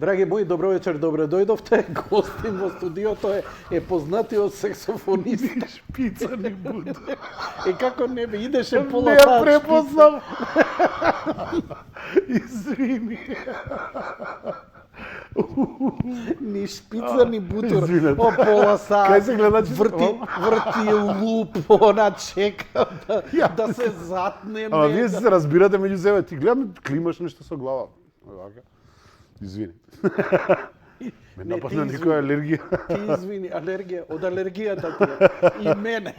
Драги мои, добро вечер, добре дојдовте. Гостин во студиото е познатиот саксофонист. Шпица ни буду. Како не бе, идеше пола Не ја сат препознав. Извини. ни шпица, ни бутур. Извинете. О, пола сат. Кај се гледачите? Врти луп, она чека да се затне. Ама вие се разбирате меѓу себе. Ти гледам, климаш нешто со глава. Вака. Извини. Ме Не, нападна ти некоја алергија. Ти извини, алергија, од алергијата ти е. И мене.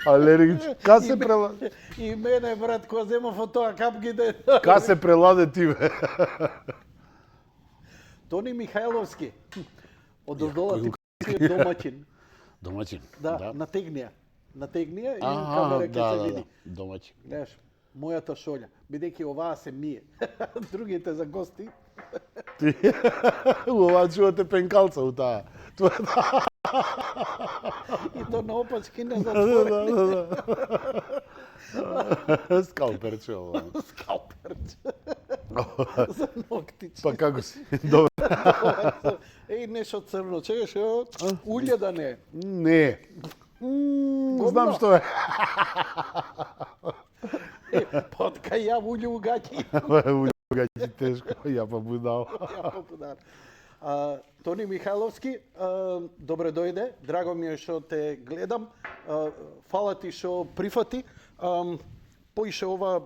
Алергија. Ка се преладе? И мене, брат, кога земав од тоа капките. Ка се преладе ти бе? Тони Михајловски. Од оздола ти е домаќин. Домаќин. Да, натегнија и камера ќе се види. Домаќин. Гледаш, мојата шолја, бидејќи оваа се мие. Другите за гости. Ти ова чувате пенкалца у таа. И то наопачки не затворени. Скалперче ова. Скалперче. За ноктички. Па како си? Добре. Еј, нешто црно, чекаш, улје да не е. Не. Знам што е. Под кај ја улје у гаќи. Гаќи тешко, ја па будал. Ја попудар. Тони Михајловски, добре дојде. Драго ми е што те гледам. Фала ти што прифати. Поише ова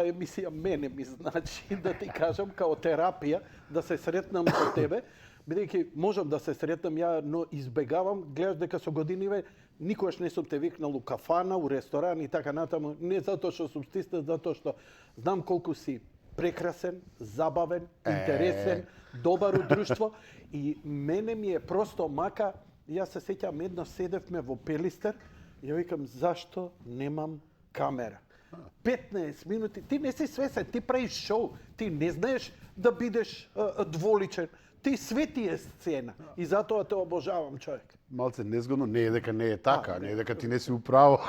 емисија мене ми значи да ти кажам као терапија да се сретнам со тебе, бидејќи можам да се сретнам ја, но избегавам, гледаш дека со годиниве никогаш не сум те викнал у кафана, у ресторан и така натаму, не затоа што сум стиснат, затоа што знам колку си прекрасен, забавен, интересен, добар у друштво и мене ми е просто мака, јас се сеќавам еднаш седевме во Пелистер и ја викам зашто немам камера. 15 минути, ти не си свесен, ти правиш шоу, ти не знаеш да бидеш дволичен, ти све ти е сцена и затоа те обожавам, човек. Малце незгодно, не е дека не е така, не е дека ти не си управо.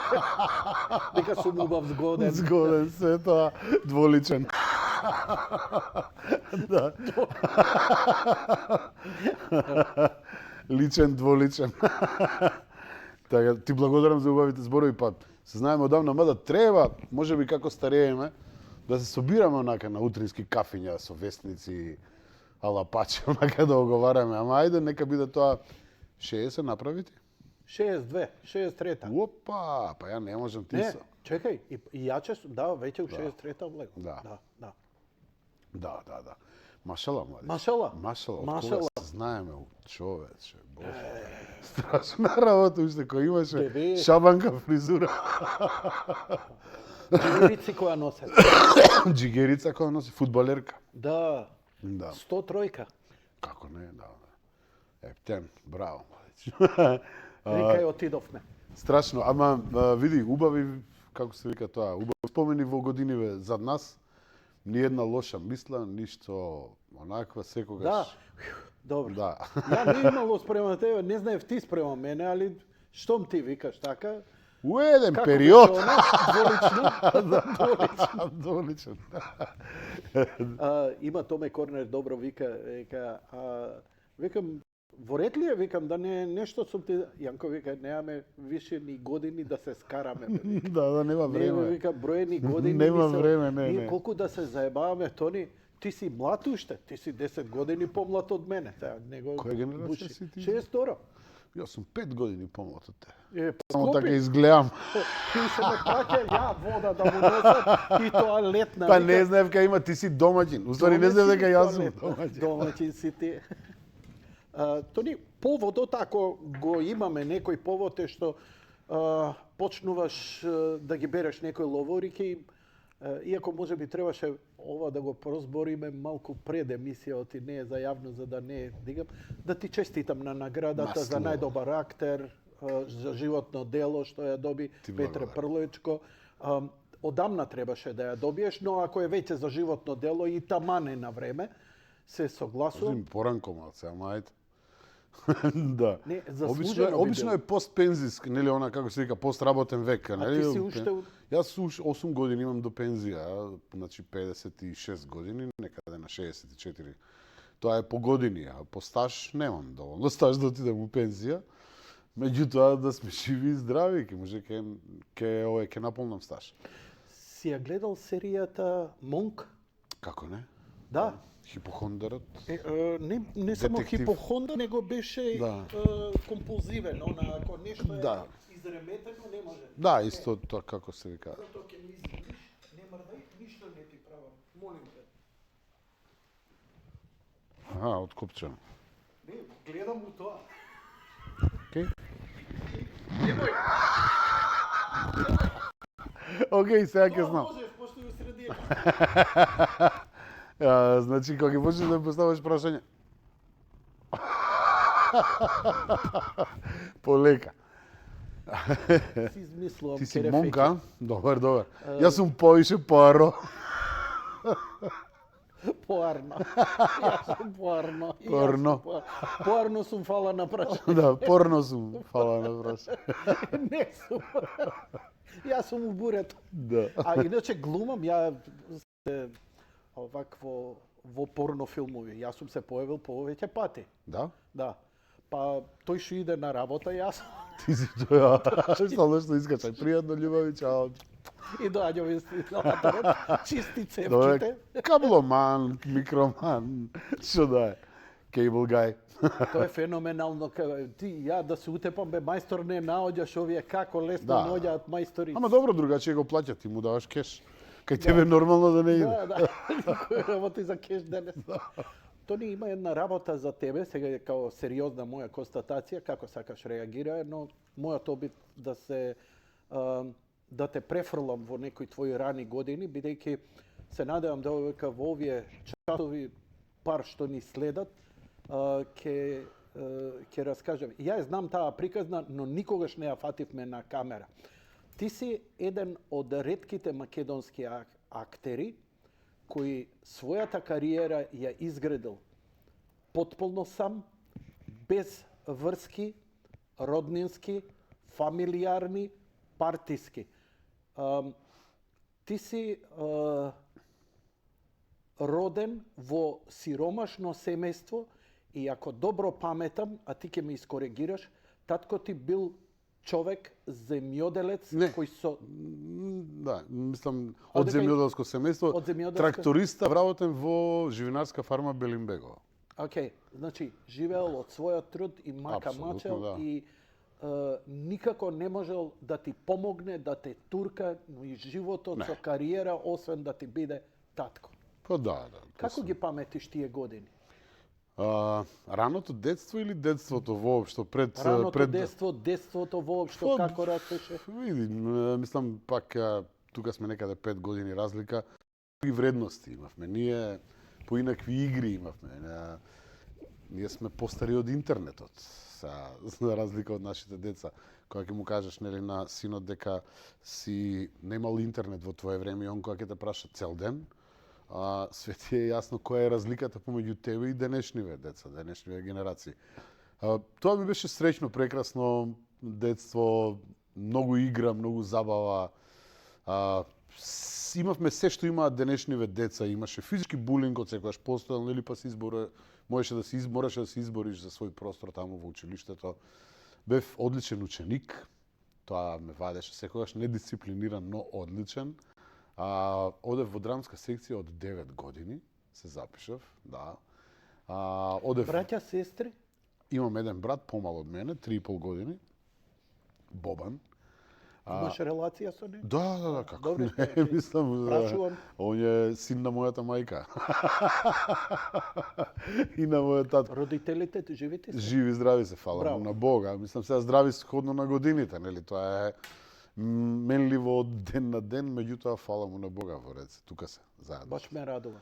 Дека сум убав, згоден. Згоден се тоа, дволичен. Да. Личен, дволичен. Така, ти благодарам за убавите зборови, па се знаеме одамна, мада треба, можеби како старееме, да се собираме онака на утрински кафиња со вестници, алапачи, онака да оговараме. Ама ајде, нека биде тоа 60 направи ти? 62, 63-та. Опа, па ја не можам ти Не, са. чекај, и јаче, да, веќе у 63-та влегам. Да. Да. Машала, млади. Машала. Машала, од Машала. кога се знаеме, човече, боже. Страшна работа, уште кој имаше Бебе. шабанка фризура. Джигерици која носат. Джигерица која носи, фудбалерка. Да, Да. 103-ка. Како не, да. Ептен, браво, младич. Рекај, отидовме. Страшно, ама види, убави, како се вика тоа, убави спомени во годиниве зад нас. Ни една лоша мисла, ништо онаква, секогаш. Да, добро. Да. Ја не имало спрема тебе, не знаев ти спрема мене, али штом ти викаш така? У еден Како период. беше она? Дволично. Доличен. Има Томе Корнер добро вика, викам, во ред ли е, викам, да не нешто сум ти, Јанко вика, немаме више ни години да се скараме. Бе. Да, нема Не, време. вика, броени години. Нема мисел, време, не. Ние колку да се заебаваме, Тони, ти си млад уште, ти си 10 години помлад од мене. Него Која генерација си ти? 62. Јас сум 5 години помлад од тебе. Е, Само скопи. така изгледам. Ти се ме праќа ја вода да му носат и тоа летна. Па вика, не знаев кај има, ти си домаќин. Уствари не знаев дека јас сум домаќин. Домаќин си ти. Тони, поводот, ако го имаме некој повод е што почнуваш да ги береш некои ловорики, иако може би требаше ова да го прозбориме малку пред емисијата и не е за јавно, за да не дигам, да ти честитам на наградата за најдобар актер, за животно дело што ја доби Петре Прлоичко. Одамна требаше да ја добиеш, но ако е веќе за животно дело и тамане на време, се согласувам. Поранко малце, ама ајде. Да. Не, заслужено би Обично било. е постпензиски, нели она како се вика постработен век, нели? ти си уште Јас уште 8 години имам до пензија, значи 56 години, некаде на 64. Тоа е по години, а по стаж немам доволно стаж да отидам у пензија. Меѓутоа да сме живи и здрави, ќе може ќе наполнам стаж. си ја гледал серијата Монк? Како не? Да. Хипохондарот. Не само Детектив. хипохонда, него беше Да. компулзивен. Она, ако нешто е Да. изреметено, не може. Да, исто тоа како се вика. Затоа ќе ми извиниш, не мрдај, ништо не ти правам. Молим те. Аха, откопчено. Не, гледам у тоа. Океј. Океј, сега ќе знам. Можеш, пошто ја среди. Значи, кога ќе почнеш да ми поставаш прашање. Полека. Си измислувам. Ти си керефеки. Монка? Добар, добар. Јас сум поише Поаро. Поарно. Јас сум поарно. И јас Порно. сум Поарно сум фала на прашање. Да, порно сум. Фала на прашање. Не сум. Јас сум у бурето. Да. А иначе глумам, ја се овакво во порно филмови. Јас сум се појавил повеќе пати. Да? Да. Па тој што иде на работа, јас Ти си тоа. Стално што искачај. Пријатно, љубави, чао. и доаѓам инсталаторот, чисти Добре, цевките. кабломан, микроман, што да е. Cable guy. Тоа е феноменално. Ти, ја да се утепам, бе, мајстор не наоѓаш овие како лесно Да. наоѓаат мајстори. Ама добро, другачие го плаќат, ти му даваш кеш. Кај тебе нормално да не иде. Да, да. Никој работи за кеш денес. Тони има една работа за тебе, сега е као сериозна моја констатација, како сакаш реагира, но мојот обид да се да те префрлам во некои твои рани години, бидејќи се надевам да века во овие часови пар што ни следат, ќе раскажам. Ја знам таа приказна, но никогаш не ја фативме на камера. Ти си еден од ретките македонски актери кој својата кариера ја изградил потполно сам, без врски, роднински, фамилиарни, партиски. Ти си роден во сиромашно семејство и ако добро паметам, а ти ќе ме искоригираш, татко ти бил човек земјоделец Не. кој со Да, мислам, А од дека и- земјоделско семејство, од земјоделско- тракториста, вработен во живинарска фарма Белимбегово. Океј, значи живеел од својот труд и мака Апсолутно, мачел да. и никако не можел да ти помогне, да те турка и животот Не. со кариера, освен да ти биде татко. Па да. Како ги паметиш тие години? Раното детство или детството воопшто пред Раното пред детство, детството воопшто, Па, како растеше? Види, мислам пак тука сме некаде 5 години разлика. И вредности имавме. Ние поинакви игри имавме. Ние сме постари од интернетот. За разлика од нашите деца. Кога ќе му кажеш нели на синот дека си немал интернет во твое време и он кога ќе те праша цел ден, све ти е јасно која е разликата помеѓу тебе и денешниве деца, денешниве генерации. Тоа ми беше среќно, прекрасно детство, многу игра, многу забава. Имавме се што имаат денешниве деца, имаше физички булинг од секогаш постоел, нели па се можеше да се избориш за свој простор таму во училиштето. Бев одличен ученик, тоа ме вадеше секогаш, недисциплиниран, но одличен. Одев во драмска секција од 9 години, се запишав, да. Одев, Браќа, сестри? имам еден брат, помал од мене, 3,5 години, Бобан. Имаш релација со него? Да, како Добре, не, окей. мислам, Прашувам. он е син на мојата мајка. И на мојот татко. Родителите живите се? Живи, здрави се, фала Браво. му на Бога. Мислам, сега здрави сходно на годините, нели? Тоа е менливо од ден на ден, меѓутоа фала му на Бога во ред. Тука се, заедно. Баш ме радува.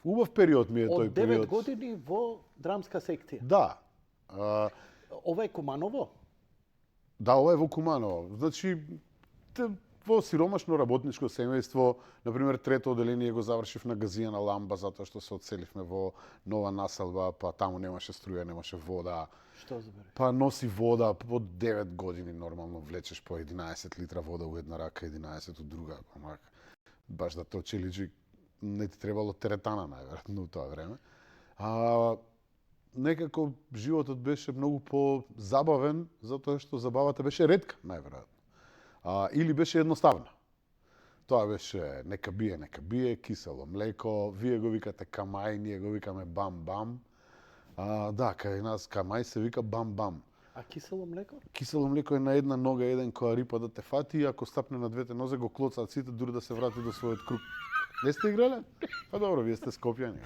Убав период ми е Од тој 9 период. години во драмска секција. Да. Ова е Куманово? Да, ова е во Куманово. Значи, во сиромашно работничко семејство, например, трето оделение го завршив на газијана ламба затоа што се одселивме во нова населба, па таму немаше струја, немаше вода. Што збери? Па носи вода по 9 години нормално влечеш по 11 литра вода у една рака, 11 од друга, онак. Баш да те очеличи не ти требало теретана најверојатно у тоа време. Некако животот беше многу по-забавен затоа што забавата беше ретка најверојатно. Или беше едноставна. Тоа беше нека бие, кисело млеко, вие го викате камај, ние го викаме бам-бам. Да, кај нас камај се вика бам-бам. А кисело млеко? Кисело млеко е на една нога, еден која рипа да те фати и ако стапне на двете нозе го клоцаат сите дури да се врати до својот круг. Не сте играле? Па добро, вие сте скопјани.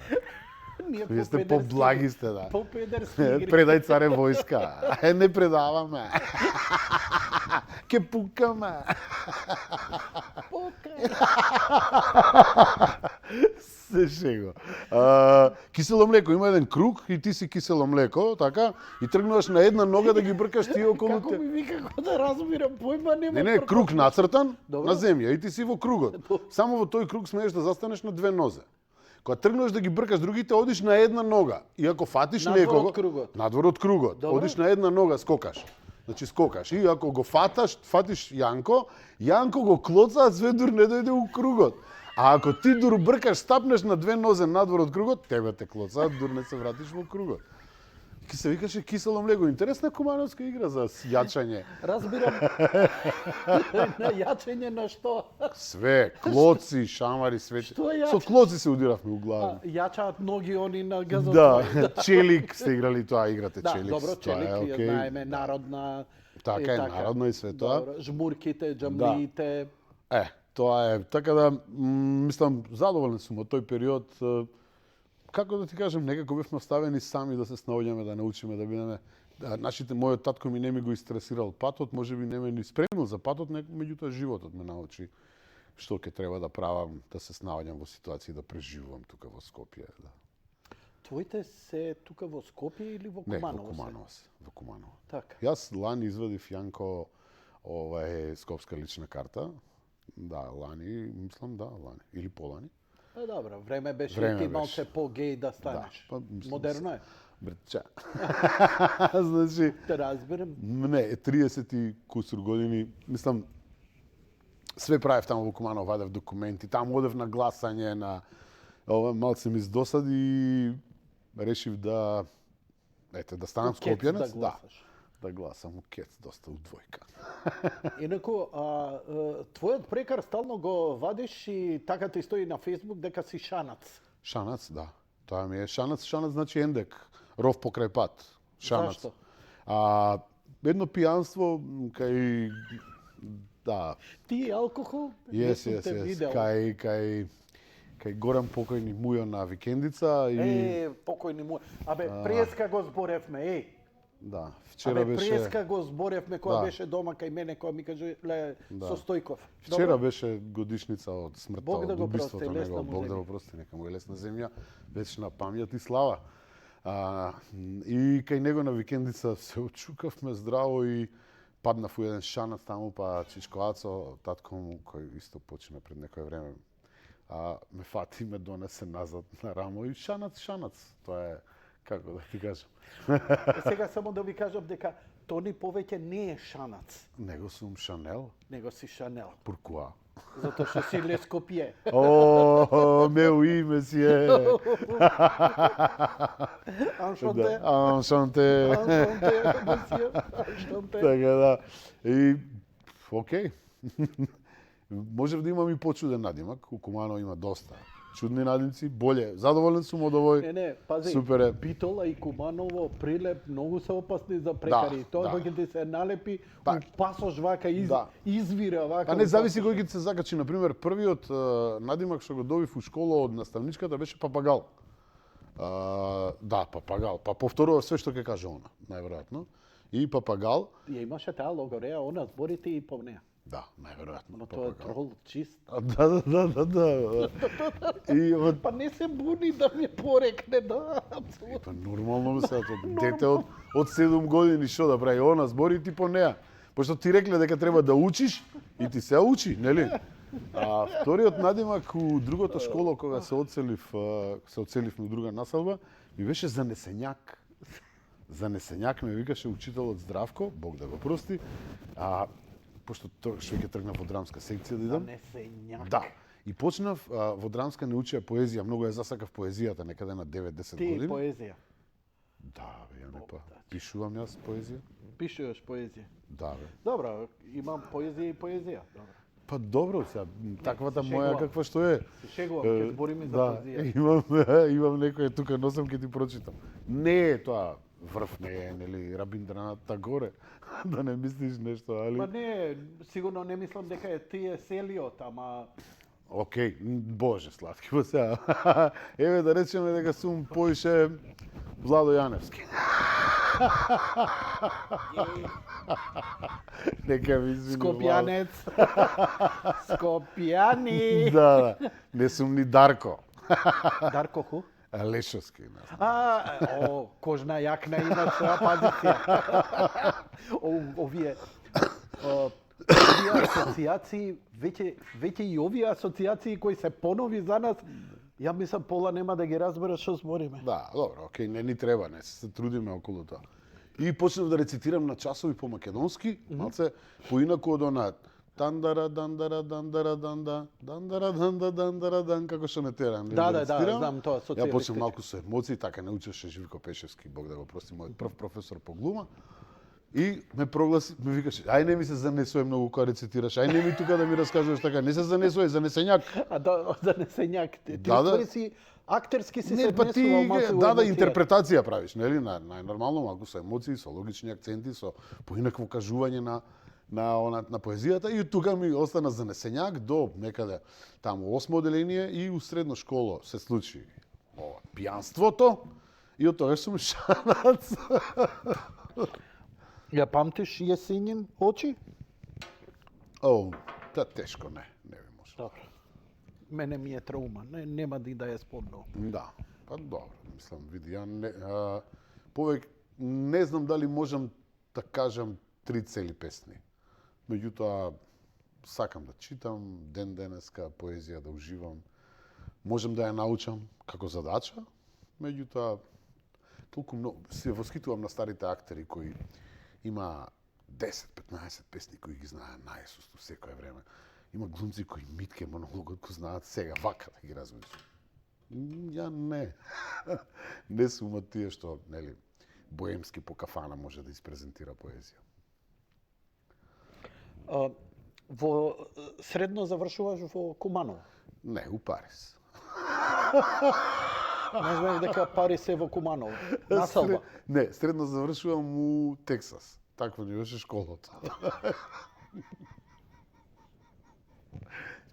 Вие сте поблаги сте, да. По-педерски игри. Предај царе војска. Не предаваме. Ке пукаме. Се шего. Кисело млеко, има еден круг и ти си кисело млеко, така, и тргнуваш на една нога да ги бркаш тие околу Како те. ми вика, како да разбирам, појма нема. Не, круг нацртан Добро. на земја и ти си во кругот. Само во тој круг смееш да застанеш на две нозе. Кога тргнеш да ги бркаш другите, одиш на една нога. И ако фатиш Надвор некого, од кругот. надвор од кругот, Добро. одиш на една нога, скокаш. Значи скокаш. И ако го фатиш Јанко го клоцаат све дур не дојде у кругот. А ако ти дур бркаш, стапнеш на две нозе надвор од кругот, тебе те клоцаат, дур не се вратиш во кругот. Ки се викаше кисело млеко. Интересна кумановска игра за јачање. Разбирам. На јачење на што? Све, клоци, шамари, све. Што е Со јачење? клоци се удиравме у глава. Јачаат ноги они на газот. Да, челик сте играли тоа, играте Да, челик. добро, тоа челик, е ја окей. знаеме, народна. Така е, народно и све тоа. Добро, жмурките, џамлиите. Тоа е. Така да, мислам, задоволен сум од тој период. Како да ти кажем, некако бевме оставени сами да се снаоѓаме, да научиме, да бидеме. Мојот татко ми не ми го истресирал патот, можеби не ме ни спремил за патот, меѓутоа животот ме научи што ќе треба да правам, да се снаоѓам во ситуации, да преживувам тука во Скопје. Да. Твоите се тука во Скопје или во Не, Куманово? во Куманово се. Во Куманово. Така. Јас лани извадив Јанко скопска лична карта. Да, лани, мислам, да, лани. Или полани. Па добро, време беше Време ти беше. малце по-геј да станеш. па, мислам Модерно е. Брча. Значи, Те разбирам. не, 30 и кусур години, мислам, све правев таму во Куманово, вадев документи, таму одев на гласање, на малце ми издосади и решив да станам У Кец скопјанец, да гласаш. да гласам у Кец, доста у двојка. Инаку, твојот прекар стално го вадиш и така ти стои на Фейсбук дека си шанац. Шанац, да. Тоа ми е шанац, шанац значи ендек, ров покрај пат. Шанац. Зашто? Едно пијанство кај да, Ти и алкохол? Не јес, сум те јес, видел. кај Горан покојни Мујо на викендица и Покојни му. Абе, преска го зборевме, да, вчера Абе, беше преска го зборевме кога Да. беше дома кај мене, кога ми каже со Стојков. Вчера Добро? беше годишница од смртта, Бог да од го убиството прости, лесна него. му Бог да земја. го прости, нека му е лесна земја, вечна памјат и слава. И кај него на викендица се очукавме здраво и паднав у еден шанац таму, па Чичко Ацо, татко му, кој исто почина пред некое време, ме фати и ме донесе назад на рамо и шанац. Тоа е, како да ти кажам. Сега само да ви кажам дека Тони повеќе не е шанац, Него сум Шанел, него си Шанел. Пуркуа. Затоа што си Лескопје. О, меу име си е. Аншонте. Аншонте. Аншонте, месија. Аншонте. Така да. И окей. Можев да имам и почуден надимак. У Куманово има доста чудни надимци, боле. Задоволен сум од овој. Не, пази. Супер е. Битола и Куманово, Прилеп, многу се опасни за прекари. Тоа да. кога ќе ти се налепи, Па, у пасош вака, да. извира вака. А не у зависи пасош. кој ќе ти се закачи. Например, првиот надимак што го добив у школа од наставничката беше папагал. Да, папагал. Па повторува све што ќе каже она, најверојатно. И папагал, Ја имаше таа логореја, она зборите и по неа. да, најверојатно. Но тоа е трол чист. Да. И од Па не се буни да ми порекне, да, апсолутно. Па нормално ме се, дете од 7 години што да прави, она збори ти по неа. Пошто ти рекле дека треба да учиш и ти се учи, нели? А вториот надимак у другата школа кога се оцеливме у друга населба, ми беше занесењак. Занесењак ме викаше учителот Здравко, Бог да го прости. Пошто што ќе тргнав во драмска секција да идам. Занесењак. Да. И почнав во драмска не учеа поезија, многу ја засакав поезијата некаде на 9-10 Ти години. поезија. Да, бе, ја не па. Пишувам јас поезија? Пишуваш поезија. Да, бе. Добро, имам поезија и поезија. Добро. Па добро, сега, таквата се моја шегувам. каква што е. Се шегувам, ќе збориме за Да, поезија. имам некој тука носам ќе ти прочитам. Не е тоа врв, не е, нели, Рабиндранат Тагоре, да не мислиш нешто, али... Па не, сигурно не мислам дека е тие селиот, ама Океј, Боже, сладки, па сега. Еве да речеме дека сум поише Владо Јаневски. Нека ми извини. Скопјанец. Скопјани. Да, да. Не сум ни Дарко. Дарко ху? Лешовски, не знам. Кожна јакна има своја позиција. Овие асоцијации, веќе и овие асоцијации кои се понови за нас, ја мислам пола нема да ги разберат што збориме. Да, добро, окей, не ни треба, не се трудиме околу тоа. И почнав да рецитирам на часови по македонски, малце поинаку од она тандара дандара дандара данда дандара данда дандара дан како што не терам. Да, знам тоа Ја почнав малку со емоции, така не учеше Живко Пешевски, Бог да го прости, мојот прв професор по глума. И ме прогласи, ме викаше, ај не ми се занесуваме многу кога рецитираш, ај не ми тука да ми раскажуваш така, не се занесувај, занесењак. Занесењак. Ти Да. си актерски си Не, се па ти, внесувал малку во да, емоција. интерпретација правиш, нели? Најнормално, малку со емоции, со логични акценти, со поинакво кажување на поезијата и од тука ми остана занесењак до некаде таму 8 оделение и у средно школа се случи ова пијанството и од тогаш сум шанац. Ја памтиш Јесенин очи? Та тешко не ви може. Добро. Мене ми е траума, нема да ја спомнам. Да, па добро, мислам, види, ја не знам дали можам да кажам 3 цели песни. Меѓутоа, сакам да читам, ден денеска поезија да уживам. Можам да ја научам како задача, меѓутоа, толку многу се воскитувам на старите актери кои има 10-15 песни кои ги знаат најсусто секое време. Има глумци кои Митке монологот го знаат сега вака да ги размислам. Ја не. Не сум од тие што, нели, боемски по кафана може да испрезентира поезија. Во средно завршуваш во Куманово. Не, у Париз. Не знаеш дека Париз е во Куманово. Населба. Не, средно завршувам у Тексас. Таква ни беше школата.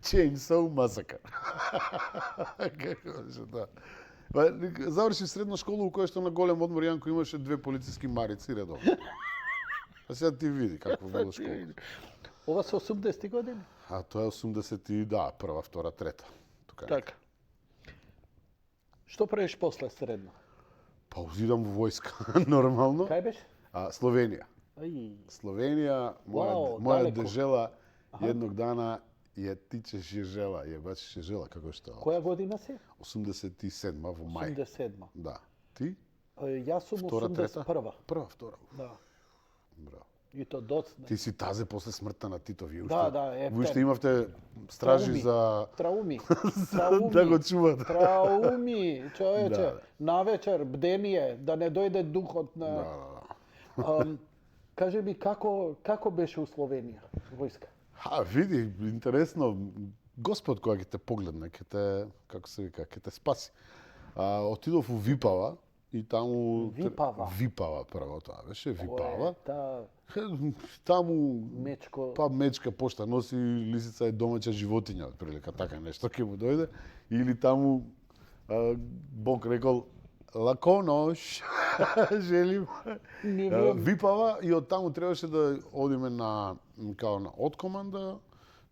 Chainsaw Massacre. Како беше, да. Заврши средна школа у која што на голем одмор Јанко имаше 2 полициски марици редовно. А сега ти види какво било школа. Ова се 80 години? А тоа е 80 и да, прва, втора, трета. Тука. Така. Што правиш после средно? Па узидам во војска, нормално. Кај беше? Словенија. Словенија, моја далеко. дежела, едног дана ја тиче жежела, ја бачи жежела, како што? Која година си? 87-ма во мај. 87-ма. Да. Ти? Јас сум Втора, трета? 81-ва. Прва, втора. Да. Браво. И то доцна. Ти си тазе после смртта на Тито, вие уште, Да, вие уште имавте стражи Трауми. за Трауми. да го чуват. Трауми, човече. Да. Навечер, бдение, да не дојде духот на... Да. Кажи ми, како беше у Словенија, војска? Види, интересно, Господ која ќе те погледне, ќе те, како се вика, ќе те спаси. Отидов у Випава и таму... Випава? Випава прво тоа беше, Випава. Таму Таму мечко... па мечка пошта носи, лисица е домаќа животиња, отприлика така нешто ќе му дојде. Или таму Бог рекол лако нош, желим. Випава и од таму требаше да одиме на откоманда,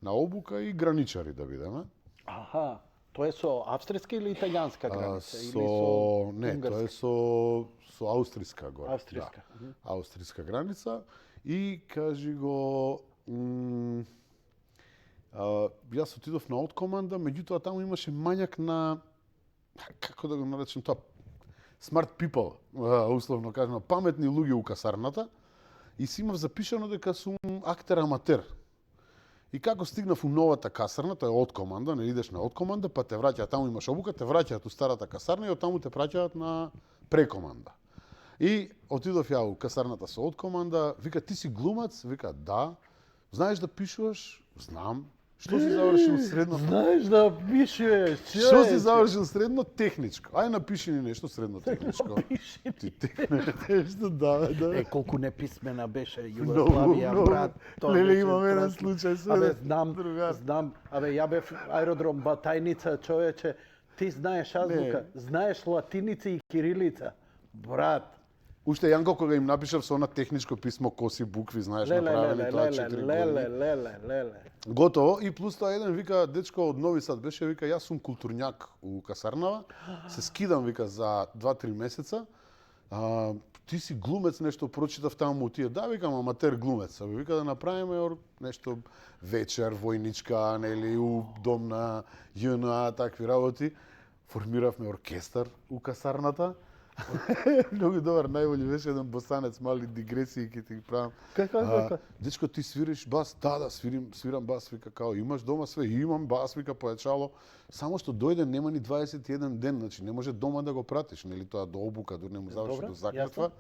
на обука и граничари да бидеме. Аха, тоа е со австријска или италијанска граница? Не, тоа е со аустријска горе. Австријска. Да. Аустријска граница. и кажи го јас отидов на откоманда, меѓутоа таму имаше мањак на како да го наречем тоа smart people, условно кажано, паметни луѓе у касарната и си имав запишано дека сум актер аматер. И како стигнав у новата касарна, тоа е откоманда, не идеш на откоманда, па те враќаат, таму имаш обука, те враќаат у старата касарна и од таму те праќаат на прекоманда. И отидов ја у касарната со откоманда, вика ти си глумац, вика да. Знаеш да пишуваш? Знам. Што си завршил средно? Знаеш да пишеш, Што си завршил средно техничко? Ај напиши ни нешто средно техничко. Пиши Ти техничко, да. колку неписмена беше Многу, Југославија, многу. брат. тоа Леле, беше имам еден страшно. случај со Абе, еден другар. знам. Абе, ја бев аеродром Батајница, човече. Ти знаеш азбука, знаеш латиница и кирилица. Брат, Уште Јанко кога им напишав со она техничко писмо коси букви, знаеш, направени тоа 4 години. леле. Готово и плюс тоа еден вика дечко од Нови Сад беше вика јас сум културњак у касарнава. Се скидам вика за 2-3 месеца. Ти си глумец, нешто прочитав таму тие. Да, викам аматер глумец. Абе вика да направиме нешто вечер војничка, нели у дом на ЈНА, такви работи. Формиравме оркестар у касарната. Многу добар, најбољи беше еден босанец, мали дигресии ќе ти ги правам. Како? Дечко, ти свириш бас? Да, свирам бас, вика, као, имаш дома све? Имам бас, вика, појачало. Само што дојде, нема ни 21 ден, значи не може дома да го пратиш, нели тоа до обука, дури не му заврши Добре, до заклетва.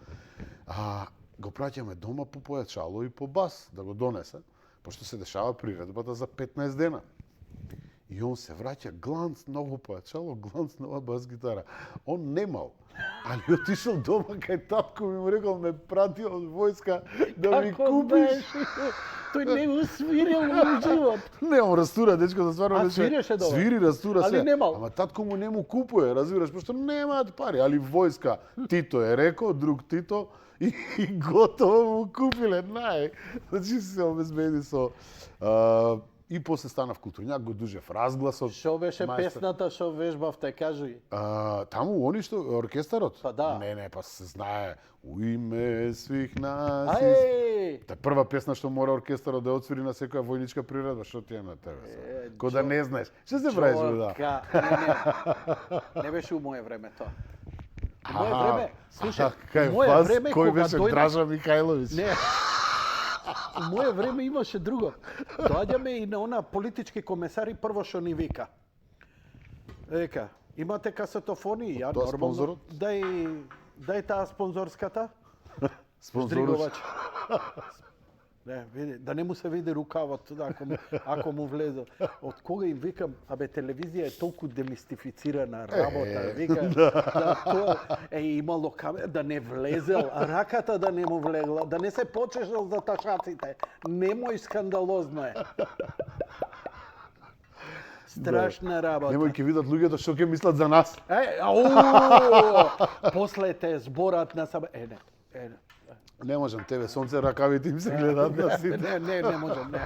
Го праќаме дома по појачало и по бас, да го донесе, пошто се дешава приредбата за 15 дена. И он се враќа гланц ново појачало, гланц нова бас гитара. Он немал. Али отишол дома кај татко ми му рекол ме пратил од војска да ми купиш. Тој не го свирил во живот. Не, он растура, дечко, да стварно беше. свиреше добро. Свири, растура Али се. немал. Ама татко му не му купуе, разбираш, пошто немаат пари. Али војска, Тито е рекол, друг Тито, и готово му купиле, Значи се обезбеди со... И после станав културњак, го дужев разгласот. Што беше мајстор. песната што вежбавте, кажи? Таму они што оркестарот? Па да. Не, па се знае. У име свих нас. Ај! Та прва песна што мора оркестарот да отсвири на секоја војничка приредба, што ти е на тебе? Ко да не знаеш. Што се правиш бе, да? Не беше у моје време тоа. У моје време, слушај, кај у моје вас, време кој кога беше дојдеш... Дража Михајловиќ? Не. У моје време имаше друго. Доаѓаме и на она политички комесари прво што ни вика. Вика, имате касетофони? Ја Тоа нормално. спонзорот? Дај таа спонзорската. Спонзорот. Здриговач. Не, види, да не му се види рукавот ако му влезе. Од кога им викам, абе телевизија е толку демистифицирана работа, вика, да тоа е имало камера, да не влезел, а раката да не му влегла, да не се почешал за ташаците. Немој, скандалозно е. Страшна работа. Немој ќе видат луѓето што ќе мислат за нас. После те зборат на сабе. Не. Не можам, тебе сонце ракавите им се гледаат на сите. Не можам, не.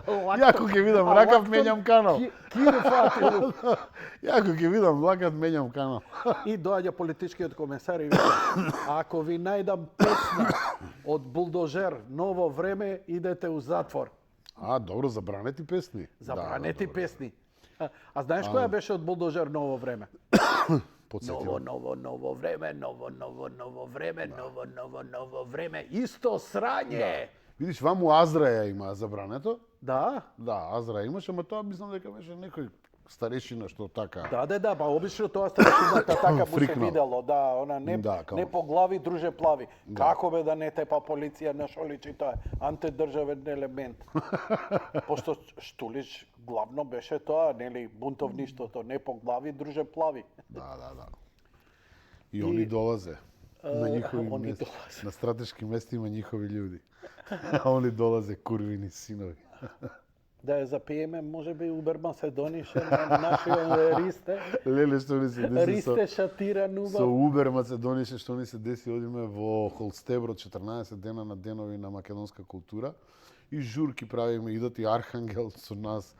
Јако ќе видам ракав, менјам канал. Кире фатилу. Јако ќе видам лакат, менјам канал. И доаѓа политичкиот комесар и вика, ако ви најдам песна од Булдожер, ново време, идете у затвор. Добро, забранети песни. Забранети песни. А знаеш која беше од Булдожер ново време? Ново време, ново време, исто срање. Видиш, ваму Азраја има забрането. Да? Да, Азраја имаше, ама тоа мислам дека беше некој старешина што така. Да, па обично тоа старешината така му се Фрикнал. видело, да, она не по глави, друже плави. Како бе да не тепа полиција на Шоличи, тоа е антидржавен елемент. Пошто Штулич главно беше тоа, нели, бунтовништвото, не по глави, друже плави. Да. И они долазе на њихови они места. долазе. На стратешки места има њихови луѓе. А они долазе курвини синови. Да ја запиеме, можеби Убер Македонише на нашиот Ристе. Леле, што ни се деси Ристе шатиран убав. со Убер Македонише, што ни се деси, одиме во Холстебро 14 дена на денови на македонска култура и журки правиме, идат и Архангел со нас,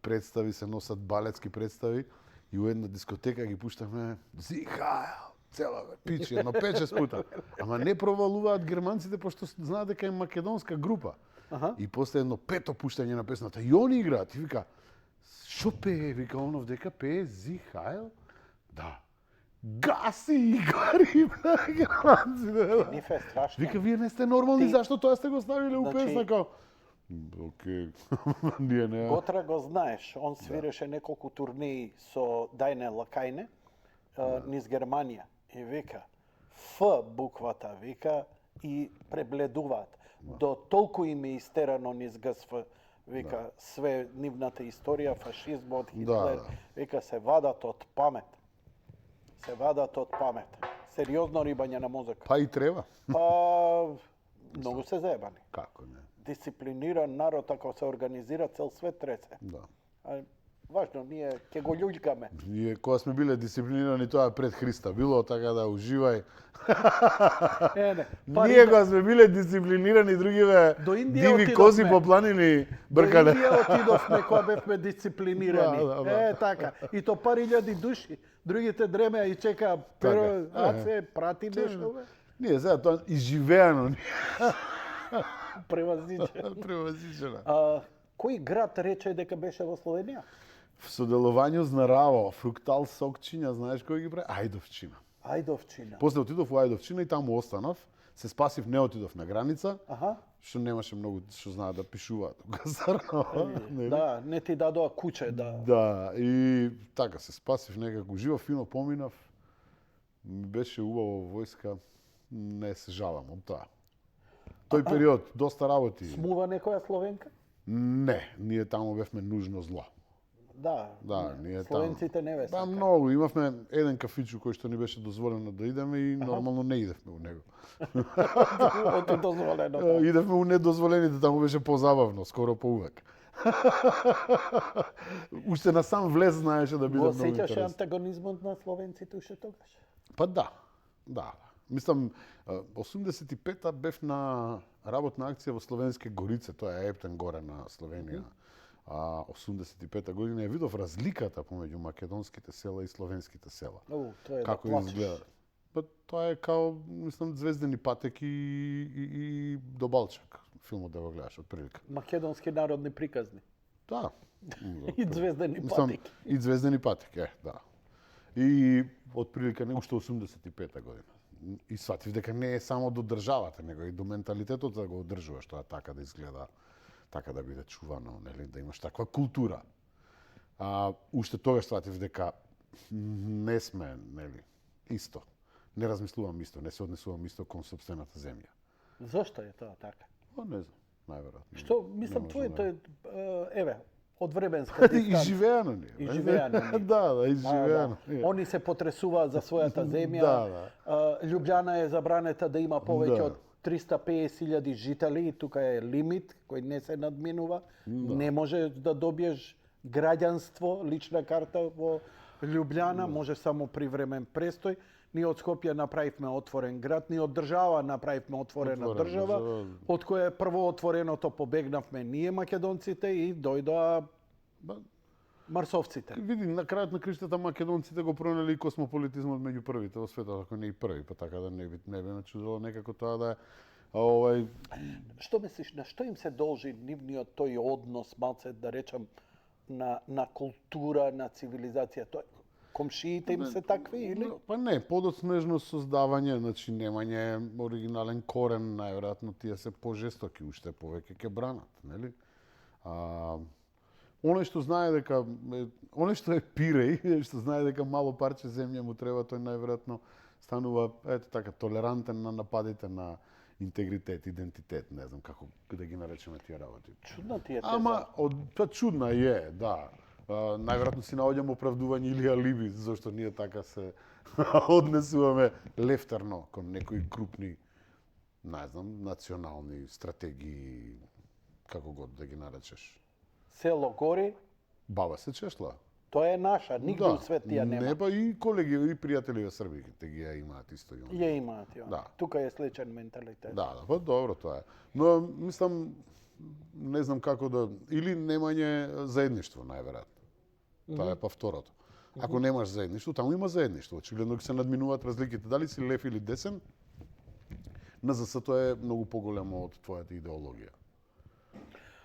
представи се носат балетски представи и у една дискотека ги пуштаме Зихаел, цела, бе, пичи, едно 5-6 пута. Ама не провалуваат германците, пошто знаат дека е македонска група. Аха. И после едно пето пуштање на песната, и они играат. И вика, шо пее? Вика, онов дека пее Зихайл? Да. Гаси и гори, германците. Ниф е страшно. Вика, вие не сте нормални, зашто тоа сте го ставиле у Значи- песна, као... Океј, ние не... Готра го знаеш, он свиреше неколку турнеи со Дајне Лакајне низ Германија. И вика, Ф буквата, вика, и пребледуваат. До толку им е истерано низ ГСФ, вика, све нивната историја, фашизмот, Хитлер, вика, се вадат од памет. Се вадат од памет. Сериозно рибање на мозок. Па и треба. Па, многу се заебани. Како не? Дисциплиниран народ, ако се организира, цел свет тресе. Да. А, важно, ние ќе го љуѓкаме. Ние кога сме биле дисциплинирани, тоа е пред Христа било, така да уживај. Не, Ние кога сме биле дисциплинирани, другиве До Индија диви отидовме. кози по планини бркале. До Индија отидовме кога бевме дисциплинирани. Да. Така. И то пари илјади души. Другите дремеа и чека перо, аце, прати нешто, бе. Ние сега тоа изживеано, Превазичен. превазичено. Кој град рече дека беше во Словенија? В соделувању з Нараво, Фруктал Сокчиња, знаеш кој ги прави? Ајдовчина. Ајдовчина. После отидов у Ајдовчина и таму останав. Се спасив, не отидов на граница, Аха. што немаше многу што знаат да пишуваат у Газарно. Да, не ти дадоа куче, да. Да, и така се спасив некако, живо фино поминав. Ми беше убаво војска, не се жалам од тоа. Тој период, доста работи. Смува некоја словенка? Не, ние таму бевме нужно зло. Да. Да, ние таму. Словенците не ве Па сака. многу, имавме еден кафичу кој што ни беше дозволено да идеме и нормално не идевме у него. Оти дозволено. Идевме у недозволените, таму беше позабавно, скоро поувек. Уште на сам влез знаеше да биде Го многу сеќаш интересно. антагонизмот на словенците уште тогаш? Па да, да. Мислам, 85-та бев на работна акција во Словенски Горице, тоа е Ептен горе на Словенија. 85-та година ја видов разликата помеѓу македонските села и словенските села. Тоа е Како да плачеш. изгледа. Па тоа е као, мислам, Звездени патеки и до Балчак. Филмот да го гледаш од прилика. Македонски народни приказни. Да. И звездени Мислам, патеки. и Звездени патеки, да. И од прилика не уште 85-та година. И сватив дека не е само до државата, него и до менталитетот да го одржуваш тоа така да изгледа, така да биде чувано, нели, да имаш таква култура. Уште тогаш сватив дека не сме, нели, исто. Не размислувам исто, не се однесувам исто кон сопствената земја. Зошто е тоа така? Па не знам, најверојатно. Што, мислам, Не можам твоето, еве, од временска дистанца. Изживеано ни. е. Изживеано ни е. Да, изживеано. Да. Они се потресуваат за својата земја. Да. Љубљана е забранета да има повеќе Да. од 350.000 жители, и тука е лимит кој не се надминува. Не може да добиеш граѓанство, лична карта во Љубљана, може само привремен престој. Ние од Скопје направивме отворен град, ние од држава направивме отворена Отворена држава, држава. од која прво отвореното побегнавме ние македонците и дојдоа Ба, марсовците. види, на крајот на криштата македонците го пронели и космополитизмот меѓу првите во светот, ако не и први, па така да не би ме чудило некако тоа да е Што мислиш, на што им се должи нивниот тој однос, малце да речам, на култура, на цивилизација? Тоа комшиите им се такви или? Па не, подоцнежно создавање, значи немање оригинален корен, најверојатно тие се пожестоки, уште повеќе ќе бранат, нели? Оној што знае дека оној што е пиреј, што знае дека мало парче земја му треба, тој најверојатно станува ето така толерантен на нападите на интегритет, идентитет, не знам како да ги наречеме тие работи. Чудна ти е теза. Ама па чудна е, да. Најверојатно си наоѓам оправдување или алиби зашто ние така се однесуваме лефтерно кон некои крупни, не знам, национални стратегии, како год да ги наречеш. Село гори, Баба се чешла. тоа е наша, нигде у свет ја нема. Не, па и колеги и пријатели во Србија ги ја имаат исто и они. Ја имаат ја. Да. Тука е сличен менталитет. Да, па добро тоа е. Но мислам не знам како да или немање заедништво најверојатно. Тоа е па второто. Ако немаш заедништво, таму има заедништво. Очигледно ќе се надминуваат разликите. Дали си лев или десен, НЗС тоа е многу поголемо од твојата идеологија.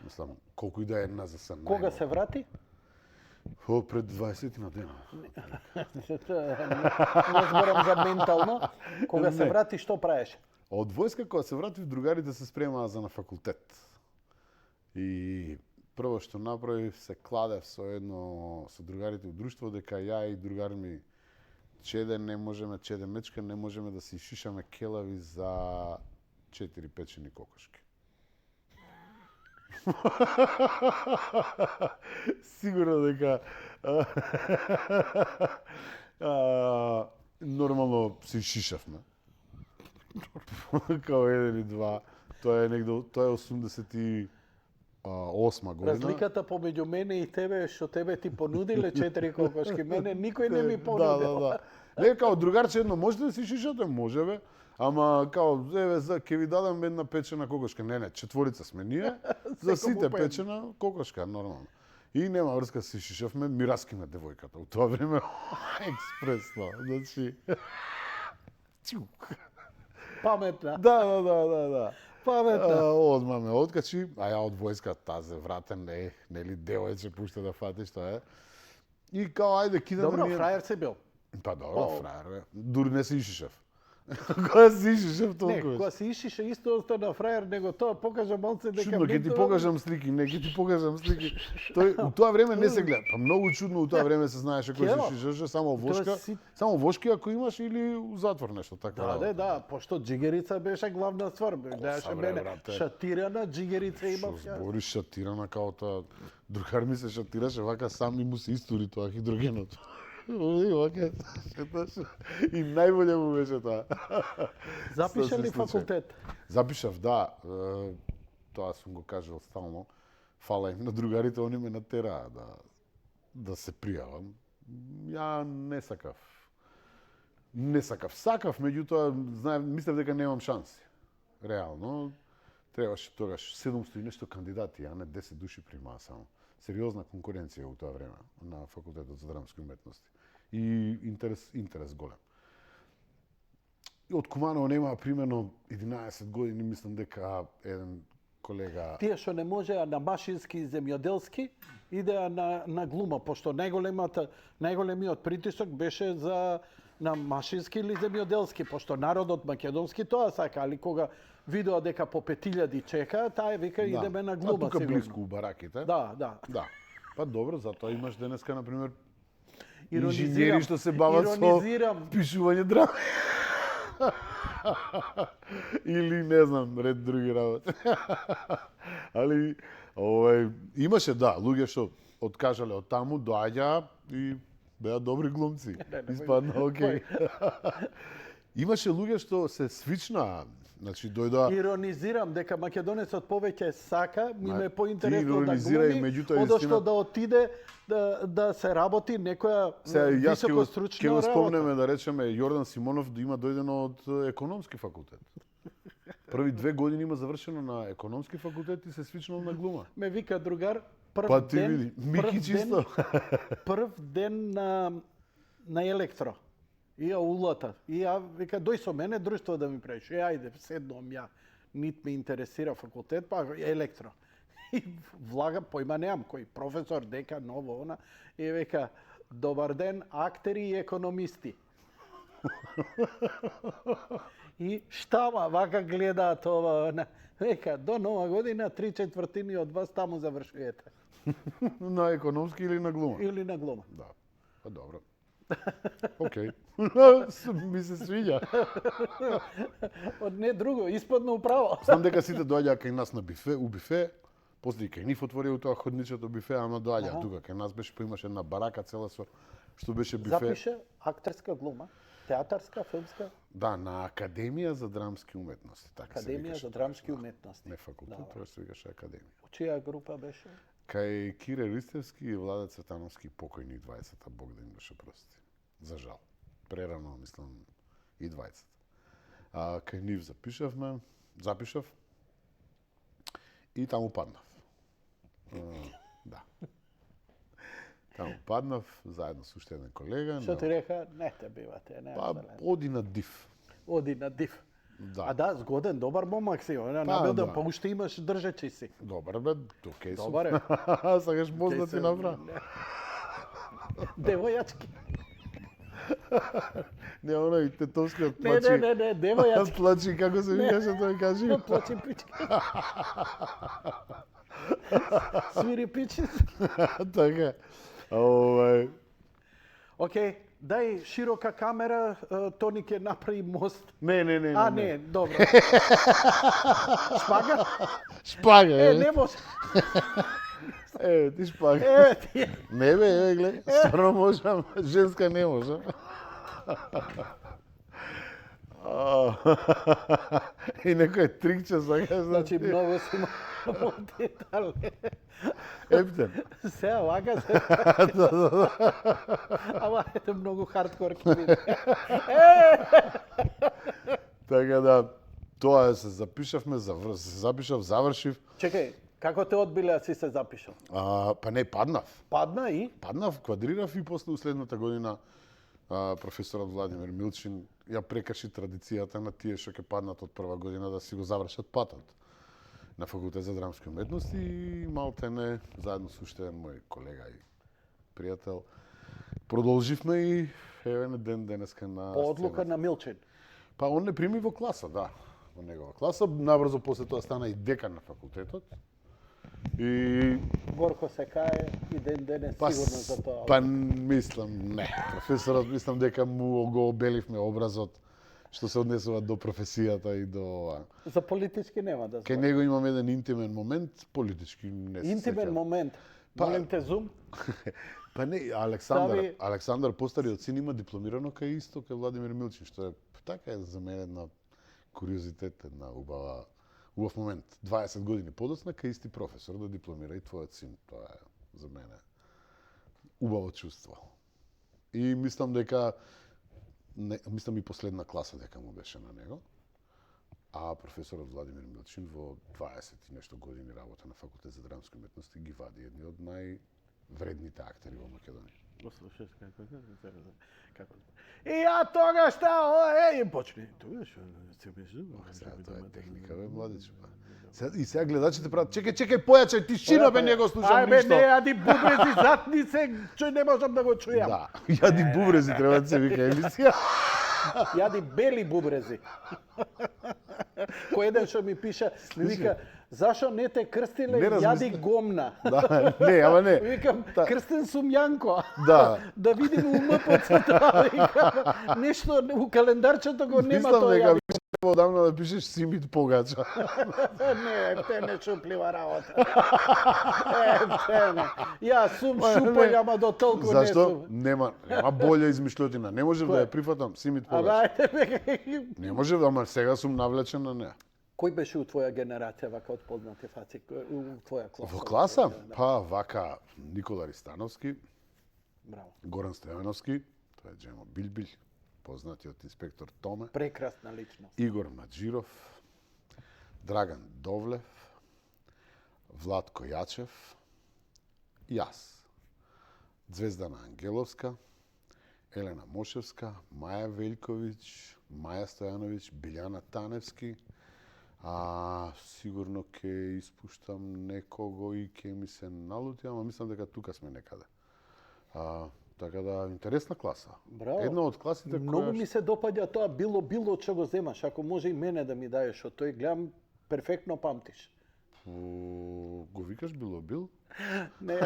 Мислам, колку и да е НЗС. Кога се врати? Пред 20 на дена. Не зборам за ментално. Кога се Не. врати, што правеше? Од војска, кога се вратив, другарите се спремаа за на факултет. И прво што направив, се кладев со другарите од друштво, дека ја и другар ми чеде мечка, не можеме да си шишаме келави за 4 печени кокошки. Сигурно дека нормално си шишавме. Као еден и два. Тоа е 88 година. Разликата помеѓу мене и тебе е што тебе ти понудиле 4 кокошки, мене никој не ми Да, понудил. да. Не, као другарче едно, можете да си шишате? Може бе. Ама као, ќе ви дадам една печена кокошка. Не, четворица сме ние, за сите по печена кокошка, нормално. И нема врска, си шишавме, ми раскина девојката. У тоа време експресно, значи... Паметна. Да. Паметна. Одма ме откачи, а ја од војска тазе вратен, нели девојче пушта да фати што е. И као, ајде, кидаме Добро, ние... фрајер си бил. Па добро, фраер, бе. Дури не се ишишев. Кога се ишишев Не, толку? кога си ишише исто остана фрајер, него тоа покажа малце дека... Чудно, ќе ти покажам слики, ќе ти покажам слики. Тој у тоа време не се гледа. Па многу чудно у тоа време се знаеше кој Кево. се шишеше, само вошка. си- Само вошки ако имаш или у затвор нешто така. Да, пошто джигерица беше главна ствар. Беше бре, мене брате. шатирана джигерица Што имав. збориш шатирана као тоа. Другар ми се шатираше, вака сам и му се истори тоа хидрогенот. И вака, и најболje му беше тоа. Запиша Што се ли случи? факултет? Запишав, да. Тоа сум го кажал стално. Фала им на другарите, они ме натераа да се пријавам. Ја не сакав. Сакав, меѓутоа, мислев дека немам шанси. Реално, требаше тогаш 700 и нешто кандидати, а не 10 души примаа само. Сериозна конкуренција у тоа време на факултетот за драмски уметности. И интерес голем. И од Куманово немаа примерно 11 години, мислам дека еден колега... Тие што не можеа на машински и земјоделски, идеа на глума, пошто најголемиот притисок беше за на машински или земјоделски, пошто народот македонски тоа сака, али кога видоа дека по 5000 чека, таа вика идеме на глума тука сигурно. близко у бараките. Да. Да. Па добро, затоа имаш денеска, например, Иронизирам. инженери што се бават Иронизирам. со пишување драми. Или не знам, ред други работи. Али имаше луѓе што откажале од таму, доаѓаа и беа добри глумци. Испадна окей. Имаше луѓе што се свичнаа, значи дојдоа. Иронизирам дека македонецот повеќе сака, ми ме Ти поинтересно да иронизирај, глуми, меѓутоа одошто истина- да отиде да се работи некоја Сега јас ќе високостручна го работа. спомнеме да речеме Јордан Симонов да има дојдено од економски факултет. Први 2 години има завршено на економски факултет и се свичнал на глума. Ме вика другар, прв Па ти ден, види, Мики чисто. прв ден на електро. И ја улата. И ја вика дој со мене друштво да ми правиш. Ајде, седнам ја. Нит ме интересира факултет, па електро. И влага, појма немам, кој професор, дека, ново, она. И века, добар ден, актери и економисти. И штама, вака гледаат ова, она. Века, до нова година, 3/4 од вас таму завршувате. На економски или на глума? Или на глума. Да. Па добро. Окей. Ми се свиѓа. Од не друго, испадно управо. Знам дека сите доаѓаа кај нас на бифе, у бифе, после и кај нив отворија тоа ходничето бифе, ама доаѓаа тука кај нас беше поимаше една барака цела со што беше бифе. Запише актерска глума, театарска, филмска, Да, на Академија за драмски уметности, така се Академија викаше. за драмски уметности. Не факултет, тоа се викаше Академија. Чија група беше? Кај Кире Ристевски и Влада Цветановски, покојни 20-та, Бог да им беше прости. За жал. Прерано, мислам, и 20-та. Кај нив запишав и таму паднав. Да. Таму паднав, заедно со уште еден колега. Што ти река? Не те бивате, не. Па, оди на див. Оди на див. Да. А да, згоден, добар момак си, Па, набилден, да. па уште имаш држачи си. Добар бе, окей сум. Добар е. Сакаш мост да ти направам. Девојачки. Не, оној тетовскиот Не, плачи. не, девојачки. Плачи, како се викаше тој, кажи. Плачи пички. Свири пички. Така. Океј, дај широка камера, Тони ќе направи мост. Не. А, не, добро. Шпага? Шпага, Не може. Ти шпага. Еве ти. Не бе, гледай, стварно можам, женска не можам. И некој трикче сакаш, Значи, многу си детале. Ептен. Сега вака се. Ама ете многу хардкор ќе биде. Така да, тоа се запишавме, се запишав, завршив. Чекај, како те одбиле да си се запишал? Па не, паднав. Падна и? Паднав, квадрирав и после уследната година професорот Владимир Милчин ја прекрши традицијата на тие што ќе паднат од прва година да си го завршат патот на факултет за драмски уметности и малтене заедно со уште еден мој колега и пријател продолживме и еве на ден денеска на По одлука сцената. на Милчин. Па он не прими во класа, да, во негова класа. Набрзо после тоа стана и декан на факултетот. И Горко се кае и ден денес сигурно за тоа. па мислам не. Професорот мислам дека му го обеливме образот што се однесува до професијата и до За политички нема да Кај зборам. него имам еден интимен момент, политички не се Интимен сеќавам. момент. Па- Молим те зум. Па не, Александар, Стави- Александар постариот син има дипломирано кај исто кај Владимир Милчин, што е така е за мене една куриозитет, една убав момент. 20 години подоцна кај исти професор да дипломира и твојот син. Тоа е за мене убаво чувство. И мислам дека мислам и последна класа дека му беше на него. А професорот Владимир Милчин во 20 и нешто години работа на факултет за драмски уметности ги вади едни од највредните актери во Македонија. Слушаш како. И ја тога шта, и почни. Тоа што се беше. Сега тоа е техника, бе, младич. И сега гледачите прават, чекај, појачај, тишина, бе, не го слушам Ајбе, ништо. не, јади бубрези затни се, че не можам да го чујам. Да, јади бубрези треба да се вика емисија. Јади бели бубрези. Кој еден што ми пиша, ми вика, зашо не те крстиле, Не јади размисля. гомна. Да, не, ама не. Викам, крстен сум Јанко. Да. Да видим УМПЦ тоа, викам, нешто у календарчето го нема Мислам тоа. дека Јади. треба одамна да пишеш Симит Погача. Не, те не шуплива работа. Не. Ја сум шупелј, ама до толку не Зашто? сум. Нема болја измишлјотина. Не можев да ја прифатам Симит Абе, Погача. ајде, бе. Не можев, ама сега сум навлечен на неа. Кој беше у твоја генерација вака од познати фаци у твоја класа? Во класа? Па, вака, Никола Ристановски, Браво. Горан Стојановски, тоа е Джемо Билбил, познатиот инспектор Томе, Прекрасна личност. Игор Маджиров, Драган Довлев, Владко Јачев, јас, Звездана Ангеловска, Елена Мошевска, Маја Велјковиќ, Маја Стојановиќ, Билјана Таневски, сигурно ќе испуштам некого и ќе ми се налути, ама мислам дека тука сме некаде. Така да, интересна класа. Браво. Една од класите Многу која ми се допаѓа тоа било што го земаш, ако може и мене да ми даеш, од тој гледам перфектно памтиш. го викаш Било? Не.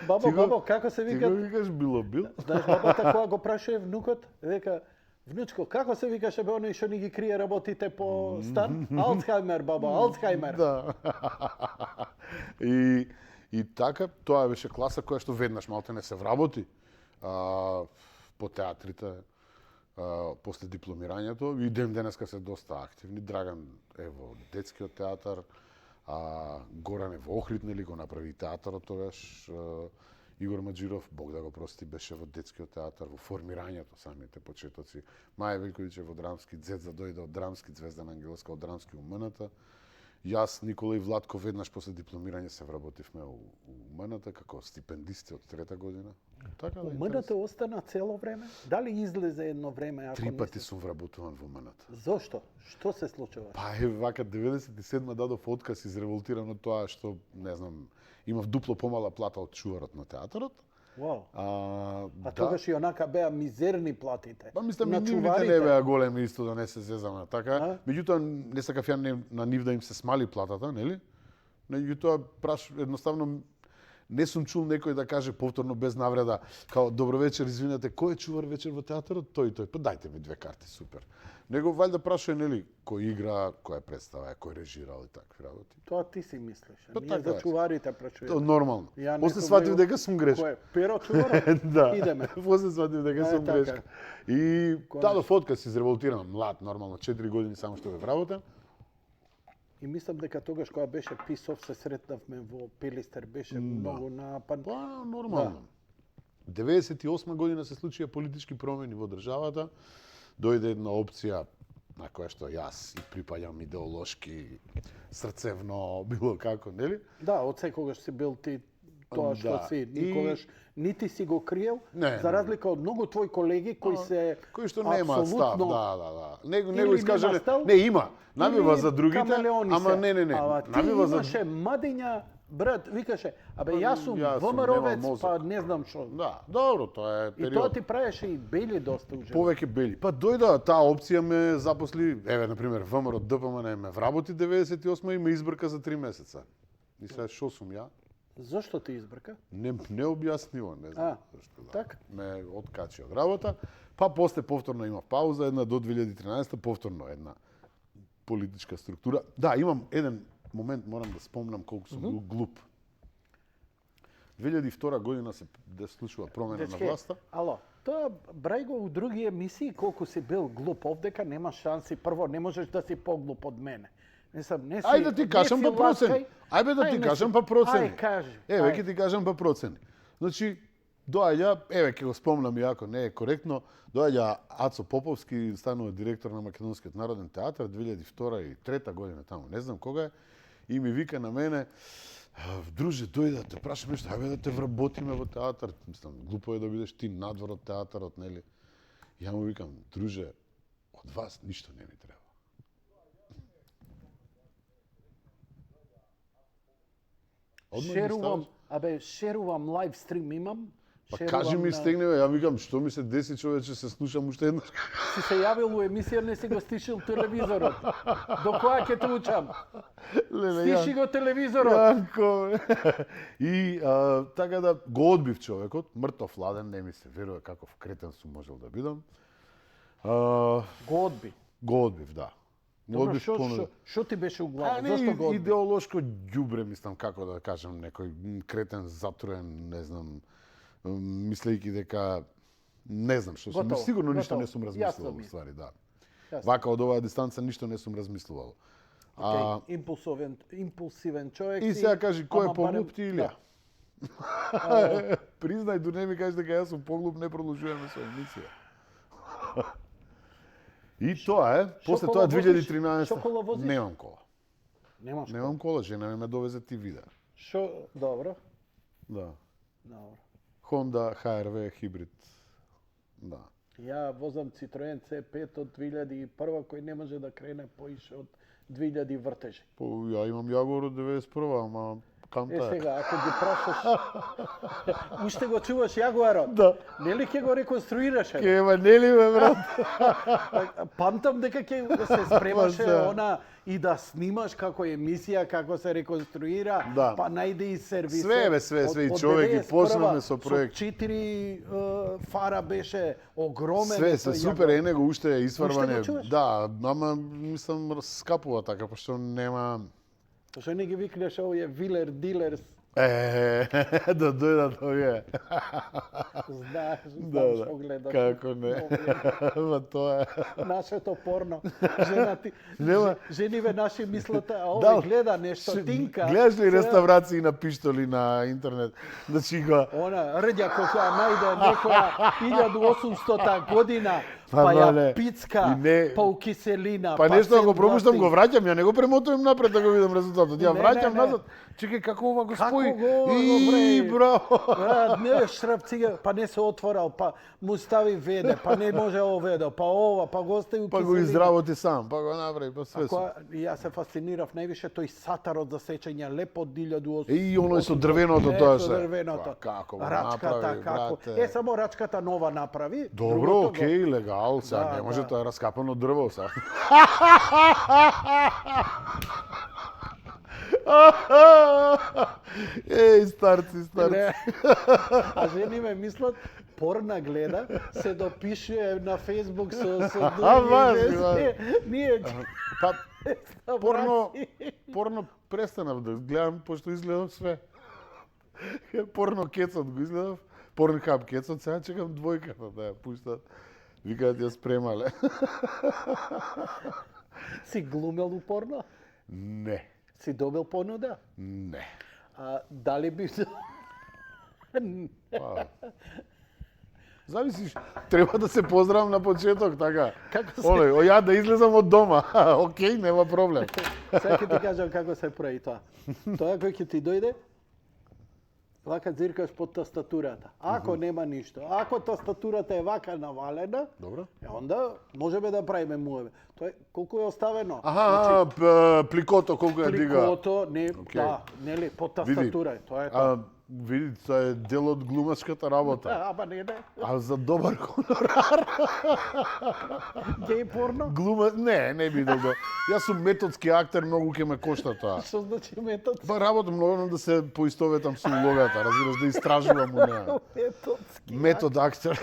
Бабо, како се Ти вика? го викаш Било? Знаеш, бабата кога го прашува внукот, века, внучко, како се викаше бе оној што ни ги крие работите по стан? Алцхаймер, баба, Алцхаймер. Да. И така, тоа беше класа која што веднаш малте не се вработи по театрите после дипломирањето и ден денеска се доста активни. Драган е во детскиот театар, Горан е во Охрид, нели го направи театарот тогаш. Игор Маджиров, Бог да го прости, беше во детскиот театар, во формирањето, самите почетоци. Маја Велјковиќ е во драмски, Дзеца дојде од драмски, Звездана Ангеловска од драмски УМН-та. Јас, Никола и Владко веднаш после дипломирање се вработивме у МНТ како стипендисти од 3-та година. Така да МНТ остана цело време? Дали излезе едно време? Ако 3 пати не сте- сум вработуван во МНТ. Зошто? Што се случува? Па е вака 97 дадов отказ изреволтиран од тоа што, не знам, имав дупло помала плата од чуварот на театарот. Вау. А А тогаш и онака беа мизерни платите. Па мислам На и нивните чуварите. не беа големи исто да не се зезаме, така. А? Меѓутоа не сакав ја на нив да им се смали платата, нели? Меѓутоа едноставно не сум чул некој да каже повторно без навреда, као добро вечер, извинете, кој е чувар вечер во театарот? Тој и тој. Па дајте ми 2 карти, супер. Него валјда прашува нели кој игра, која представа, кој режирал и такви работи. Тоа ти си мислиш. Па Ние така за е. чуварите Тоа прашуваме. нормално. Ја После некогаш сватив го- дека сум грешка. Кој е? Перо чуварот? Да. Идеме. После сватив дека сум така. грешка. И дадов отказ, изреволтиран, млад, нормално, 4 години само што бе вработен. И мислам дека тогаш кога беше Писов се сретнавме во Пилистер, беше многу напад. Па, нормално. 98 година се случија политички промени во државата. Дојде една опција на која што јас и припаѓам идеолошки, срцевно, било како, нели? Да, од секогаш си бил ти тоа што Да. си, И- никогаш нити си го криел, Не, за не. разлика од многу твои колеги кои се Кои што немаат став, апсолутно- да. Него Или го искажале. нема став, Не има. Навива или за другите, камелеони ама се. не. Ама ти Навива за имаше мадиња, брат, викаше, абе јас сум јас сум, ВМРО-вец, немам па мозок. не знам што. Да, добро, тоа е И период. тоа ти правеше и бели доста ужасно. Повеќе бели. Па дојда таа опција ме запосли, еве на пример ВМРО ДПМН ме вработи 98 и ме избрка за 3 месеца. И сега што сум ја? Зошто ти избрка? Не објаснива, не знам зашто. Да. така? Ме откачи од работа, па после повторно има пауза една до 2013 повторно една политичка структура. Да, имам еден момент, морам да спомнам колку сум бил глуп. 2002 година се случува промена на Дечке, власта. ало, тоа брај го у други емисии колку си бил глуп, овдека нема шанси. Прво, не можеш да си поглуп од мене. Не си, Ајде да ти кажам не си па процени. ласкај. Ајде да ти не кажам си- па процени. Ај, кажи. Еве, ај. ќе ти кажам па процени. Значи, доаѓа, еве ќе го спомнам иако не е коректно, доаѓа Ацо Поповски, станува директор на Македонскиот народен театар 2002 и 2003 година таму, не знам кога е, и ми вика на мене, друже, дојде да те прашам нешто, ајде да те вработиме во театар. Мислам, глупо е да бидеш ти надвор од театарот, нели? Ја му викам, друже, од вас ништо не ми треба. Одма ги Шерувам, ставаш. шерувам лайв стрим имам. Па шерувам кажи ми на- стегнеме, ја викам, што ми се деси, човече, се слушам уште еднаш. Си се јавил у емисија, не си го стишил телевизорот. До која ќе те учам? Стиши го телевизорот. Јанко. И така да го одбив човекот, мртов ладен, не ми се верува каков кретен сум можел да бидам. Го одби. Го одбив, да. Го Добро, одбив понуди. што ти беше у глава? не, Зошто го одби? идеолошко ѓубре, мислам, како да кажам, некој кретен, затруен, не знам, мислејќи дека не знам што сум, Готово, сигурно ништо готово. не сум Јасно размислувал, ми. ствари, да. Јасно. Вака од оваа дистанца ништо не сум размислувал. Океј, импулсивен човек И си, сега кажи, кој ама е поглуп ти или ја? Да. Признај, до не ми кажеш дека јас сум поглуп, не продолжуваме со емисија. И тоа е, после кола тоа возиш? 2013 Шо кола возиш? немам кола. Немаш Немам кола, жена ми ме довезе ти видеа. Шо, добро. Да. Добро. Honda HR-V хибрид. Да. Ја возам Citroen C5 од 2001 кој не може да крене поише од 2000 вртежи. По, ја имам Јагор од 91 ама канта е. Сега, ако ги прашаш, уште го чуваш Јагуарот? Да. Нели ќе го реконструираше? Ема, нели ме, брат? Памтам дека ќе се спремаше Па, она и да снимаш како емисија, како се реконструира, Да. па најде и сервис. Све, бе, све, и човек ги почнавме со проект. Со 4 фара беше огромен. Све, тој супер, Јагуар. него уште е изварване. Уште го чуваш? Да, ама мислам скапува така, пошто нема. Зашо не ги викнеш овие вилер дилерс? Да дојдат овие. Знаеш, Да, знам да. што гледаш. Како не. Ма тоа е. Нашето порно. Жена ти, Нема. жениве наши мислат, а овој Да. гледа нешто, тинка. Гледаш ли Се- реставрации на пиштоли на интернет? Значи го Она рđa која најде некоја 1800 година па мале, ја пицка, и не- па укиселина, Па нешто ако пробуштам сендвачи. го враќам, ја не го премотувам напред да го видам резултатот. Ја Не, враќам не, не. назад. Чекај како ова го Како спои. го ова го И прави? браво. Брат, не шрапцига, па не се отворал, па му стави веде, па не може оведо, па ова, па го остави Па го изработи сам, па го направи, па све. Ако јас се фасцинирав највише тој сатарот за сечење леп од 1800. И оној со дрвеното тоа Со се. дрвеното. Па, како го рачката, направи, како. брате. Само рачката нова направи. Добро, другото окей, легал, сега Да, не може да. тоа е раскапано дрво сега. Еј, старци, старци. Не. А жени ме мислат, порна гледа, се допишува на Фейсбук со баш, други баш. вести. Ние Па, порно, брати. порно престанав да гледам, пошто изгледам све. Порно кецот го изгледав, порнхаб кецот, сега чекам двојката да ја пуштат. Викаат ја спремале. Си глумел у порно? Не, Си добил понуда? не. А дали би... Па, зависиш, треба да се поздравам на почеток, така. Како се- Оле, ја да излезам од дома. Океј, нема проблем. Сега ќе ти кажам како се прави тоа. Тоа кој ќе ти дојде, вака дзиркаш под тастатурата. Ако нема ништо, ако тастатурата е вака навалена, Добро. онда можеме да правиме муеве. Тоа е колку е оставено. Пликото колку ја дига. Пликото, не, Океј. да, нели, под тастатура е, тоа е тоа. Види, тоа е дел од глумачката работа. Ама не, А за добар хонорар. геј порно? Не би да го. Јас сум методски актер, многу ќе ме кошта тоа. Што значи метод? Па работам многу да се поистоветам со улогата, разбираш, да истражувам у неа. Методски. Метод актер.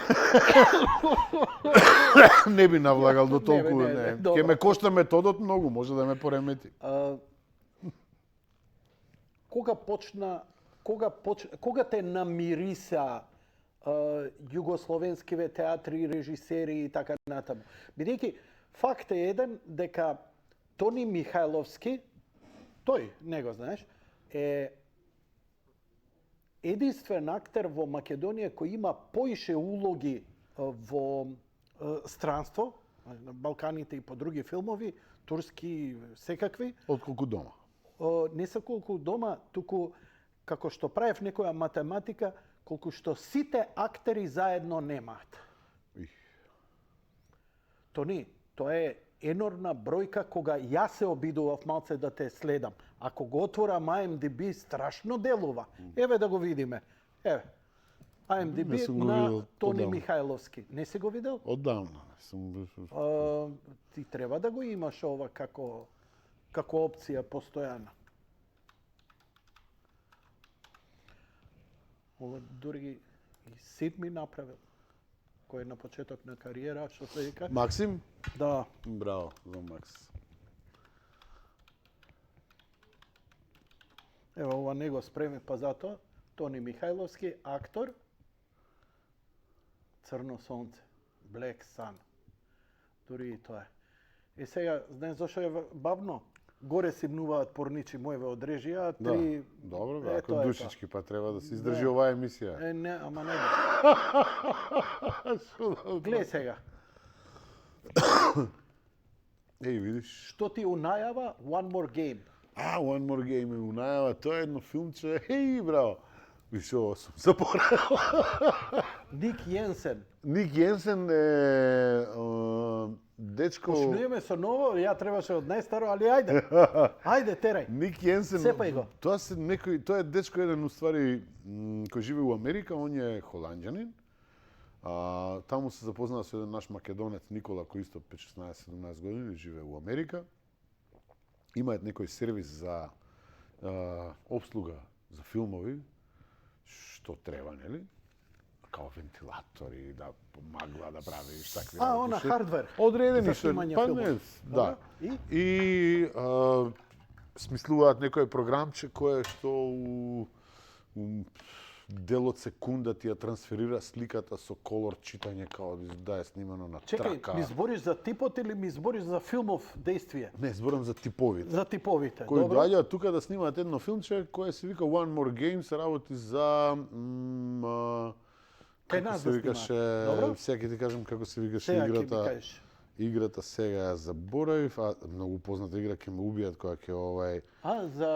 Не би навлагал до толку, не. добро. Ќе ме кошта методот многу, може да ме поремети. Кога те намириса југословенскиве театри, режисери и така натаму? Бидејќи факт е еден дека Тони Михајловски, тој, не го знаеш, е единствен актер во Македонија кој има поише улоги во странство, на Балканите и по други филмови, турски, секакви, Отколку дома. не се колку дома, туку како што правев некоја математика, колку што сите актери заедно немаат. Их. Тони, тоа е енормна бројка кога јас се обидував малце да те следам. Ако го отворам IMDb, страшно делува. Еве да го видиме. Еве. Не IMDb сум го на видел Тони одамна. Михајловски. Не си го видел? Оддавна. Ти треба да го имаш ова како опција постојана. Ова дури и Сид ми направил, кој е на почеток на кариера, што се вика. Максим? Да, Браво за Макс. ево ова не го спреми, па затоа Тони Михајловски, актор, Црно сонце, Black Sun. Дури и тоа е. И сега, знаеш зашо е бавно? Горе симнуваат порничи моеве од режија, Да. три... Добро, бе, Е, ако тоа е душички, па треба да се издржи Да. оваа емисија. Не, ама не. Шо да- Гледај сега, Еј, видиш. што ти унајава One More Game. One More Game е унајава, тоа е едно филмче. Еј, браво. Више, ово сум заборавил. Ник Јенсен. Ник Јенсен е дечко... Почнуваме со ново, ја требаше од најстаро, али ајде. Ајде, терај. Ник Јенсен, Сепај го. Тоа е дечко еден уствари кој живее у Америка, он е холанѓанин. Таму се запознаа со еден наш македонец Никола кој исто 15-17 години живее у Америка. Имаат некој сервис за обслуга за филмови, што треба, нели? Као вентилатори, да магла да правиш такви Она работи. хардвер. Одредени за што, снимање па филмови. не, да. Добро. И смислуваат некое програмче кое што у дел од секунда ти ја трансферира сликата со колор читање као да е снимано на Чекај, трака. ми збориш за типот или ми збориш за филмов дејствие? Не, зборам за типовите. За типовите, Кои добро? доаѓаат тука да снимаат едно филмче кое се вика One More Game, се работи за Кај Како нас се да викаше, снимаат. Добро? сега ќе ти кажам како се викаше Сега ќе ми играта. кажеш. Играта сега ја заборавив, а многу позната игра ќе ме убијат која ќе овај. А, за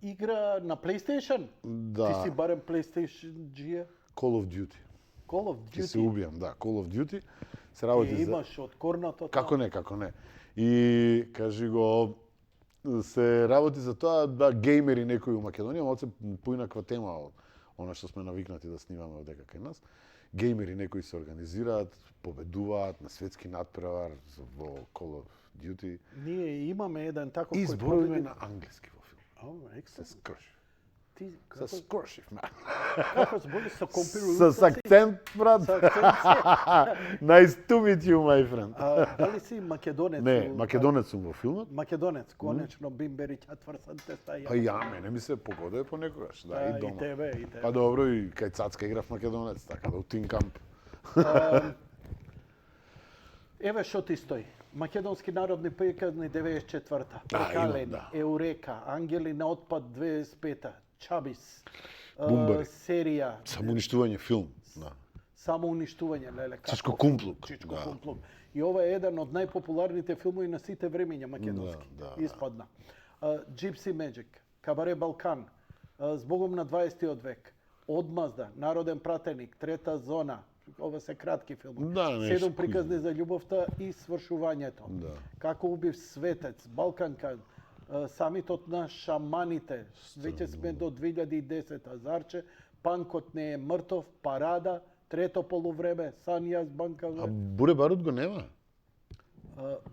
игра на PlayStation? Да, Ти си барем PlayStation G? Call of Duty. Call of Ќе се Duty? убијам, да, Call of Duty. Се Ти работи за... имаш од корното? Како не, како не. И кажи го, се работи за тоа да геймери некои у Македонија, малце поинаква тема од она што сме навикнати да снимаме одека кај нас. Геймери некои се организираат, победуваат на светски надпревар во Call of Duty. Ние имаме еден таков И кој збориме победи. на англиски во филм. О, Се ексцелент. скршив. Ти Се како, скршив, ман. како збори со компиру? С акцент, брат. Со акцент си. Nice to meet you, my friend. А, дали си македонец? Не, македонец сум во филмот. Македонец, конечно, Бимбери Чатврсан те стаја. Па ја, мене ми се погодува понекогаш, да, и И дома. тебе, и тебе. Па добро, и кај Цацка играв македонец, така да утинкам. Еве што ти стои. Македонски народни пејказни 94-та, Да, Прекалени, имам, да. Еурека, Ангели на отпад 25-та, Чабис, Бумбари. серија, Самоуништување филм, да. самоуништување, леле, како? Чичко Кумплук, Чичко да. Кумплук. И ова е еден од најпопуларните филмови на сите времиња македонски. Да, да, Испадна. Gypsy Magic, Кабаре Балкан, Збогом на 20 век, Одмазда, Народен пратеник, Трета зона, ова се кратки филми. Да, нешто 7 приказни за љубовта и свршувањето. Да. Како убив светец, Балканка, самитот на шаманите, веќе сме до 2010-та, Зарче, Панкот не е мртов, Парада, Трето полувреме, Санјас Банкаве. А Буре Барут го нема?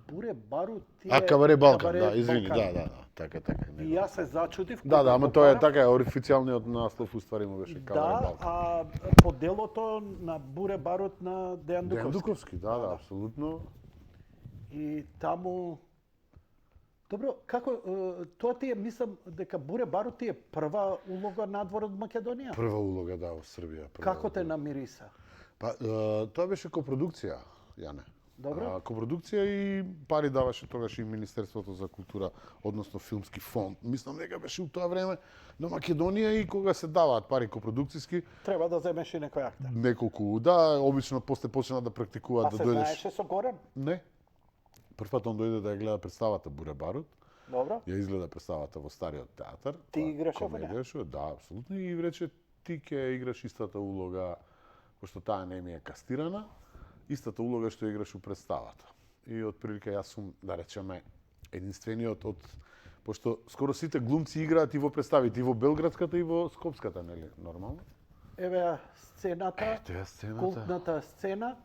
Буре Барут ти е... А, Кабаре Балкан, Кабаре да, извини, Балкан. да, така, така. И нема. јас се зачудив. Да, кога да, ама го тоа е барав. така, официјалниот наслов уствари му беше Кабаре Да, Балкан. а по делото на Буре Барут на Дејан Дејан Дуковски. Дуковски, да, апсолутно. И таму... Добро, како, тоа ти е, мислам, дека Буре Барут ти е прва улога надвор од Македонија? Прва улога, да, во Србија. Како те намириса? Па, тоа беше копродукција, Јане. Добро. Копродукција и пари даваше тогаш и Министерството за култура, односно филмски фонд. Мислам дека беше у тоа време на Македонија и кога се даваат пари копродукциски, Треба да земеш и некој актер. неколку, да, обично после почна да практикуваат А да се дојдеш. знаеше со Горан? Не. Прв он дојде да ја гледа представата Буре Барут. Добро. Ја изгледа представата во Стариот театар. Ти која играше во неа? комедија, да, апсолутно. И рече, ти ќе играш истата улога, пошто таа не ми е кастирана, истата улога што играш у представата. И отприлика јас сум, да речеме, единствениот од пошто скоро сите глумци играат и во представите, и во белградската и во скопската, нели, нормално? Еве ја сцената, Ето ја сцената. култната сцена.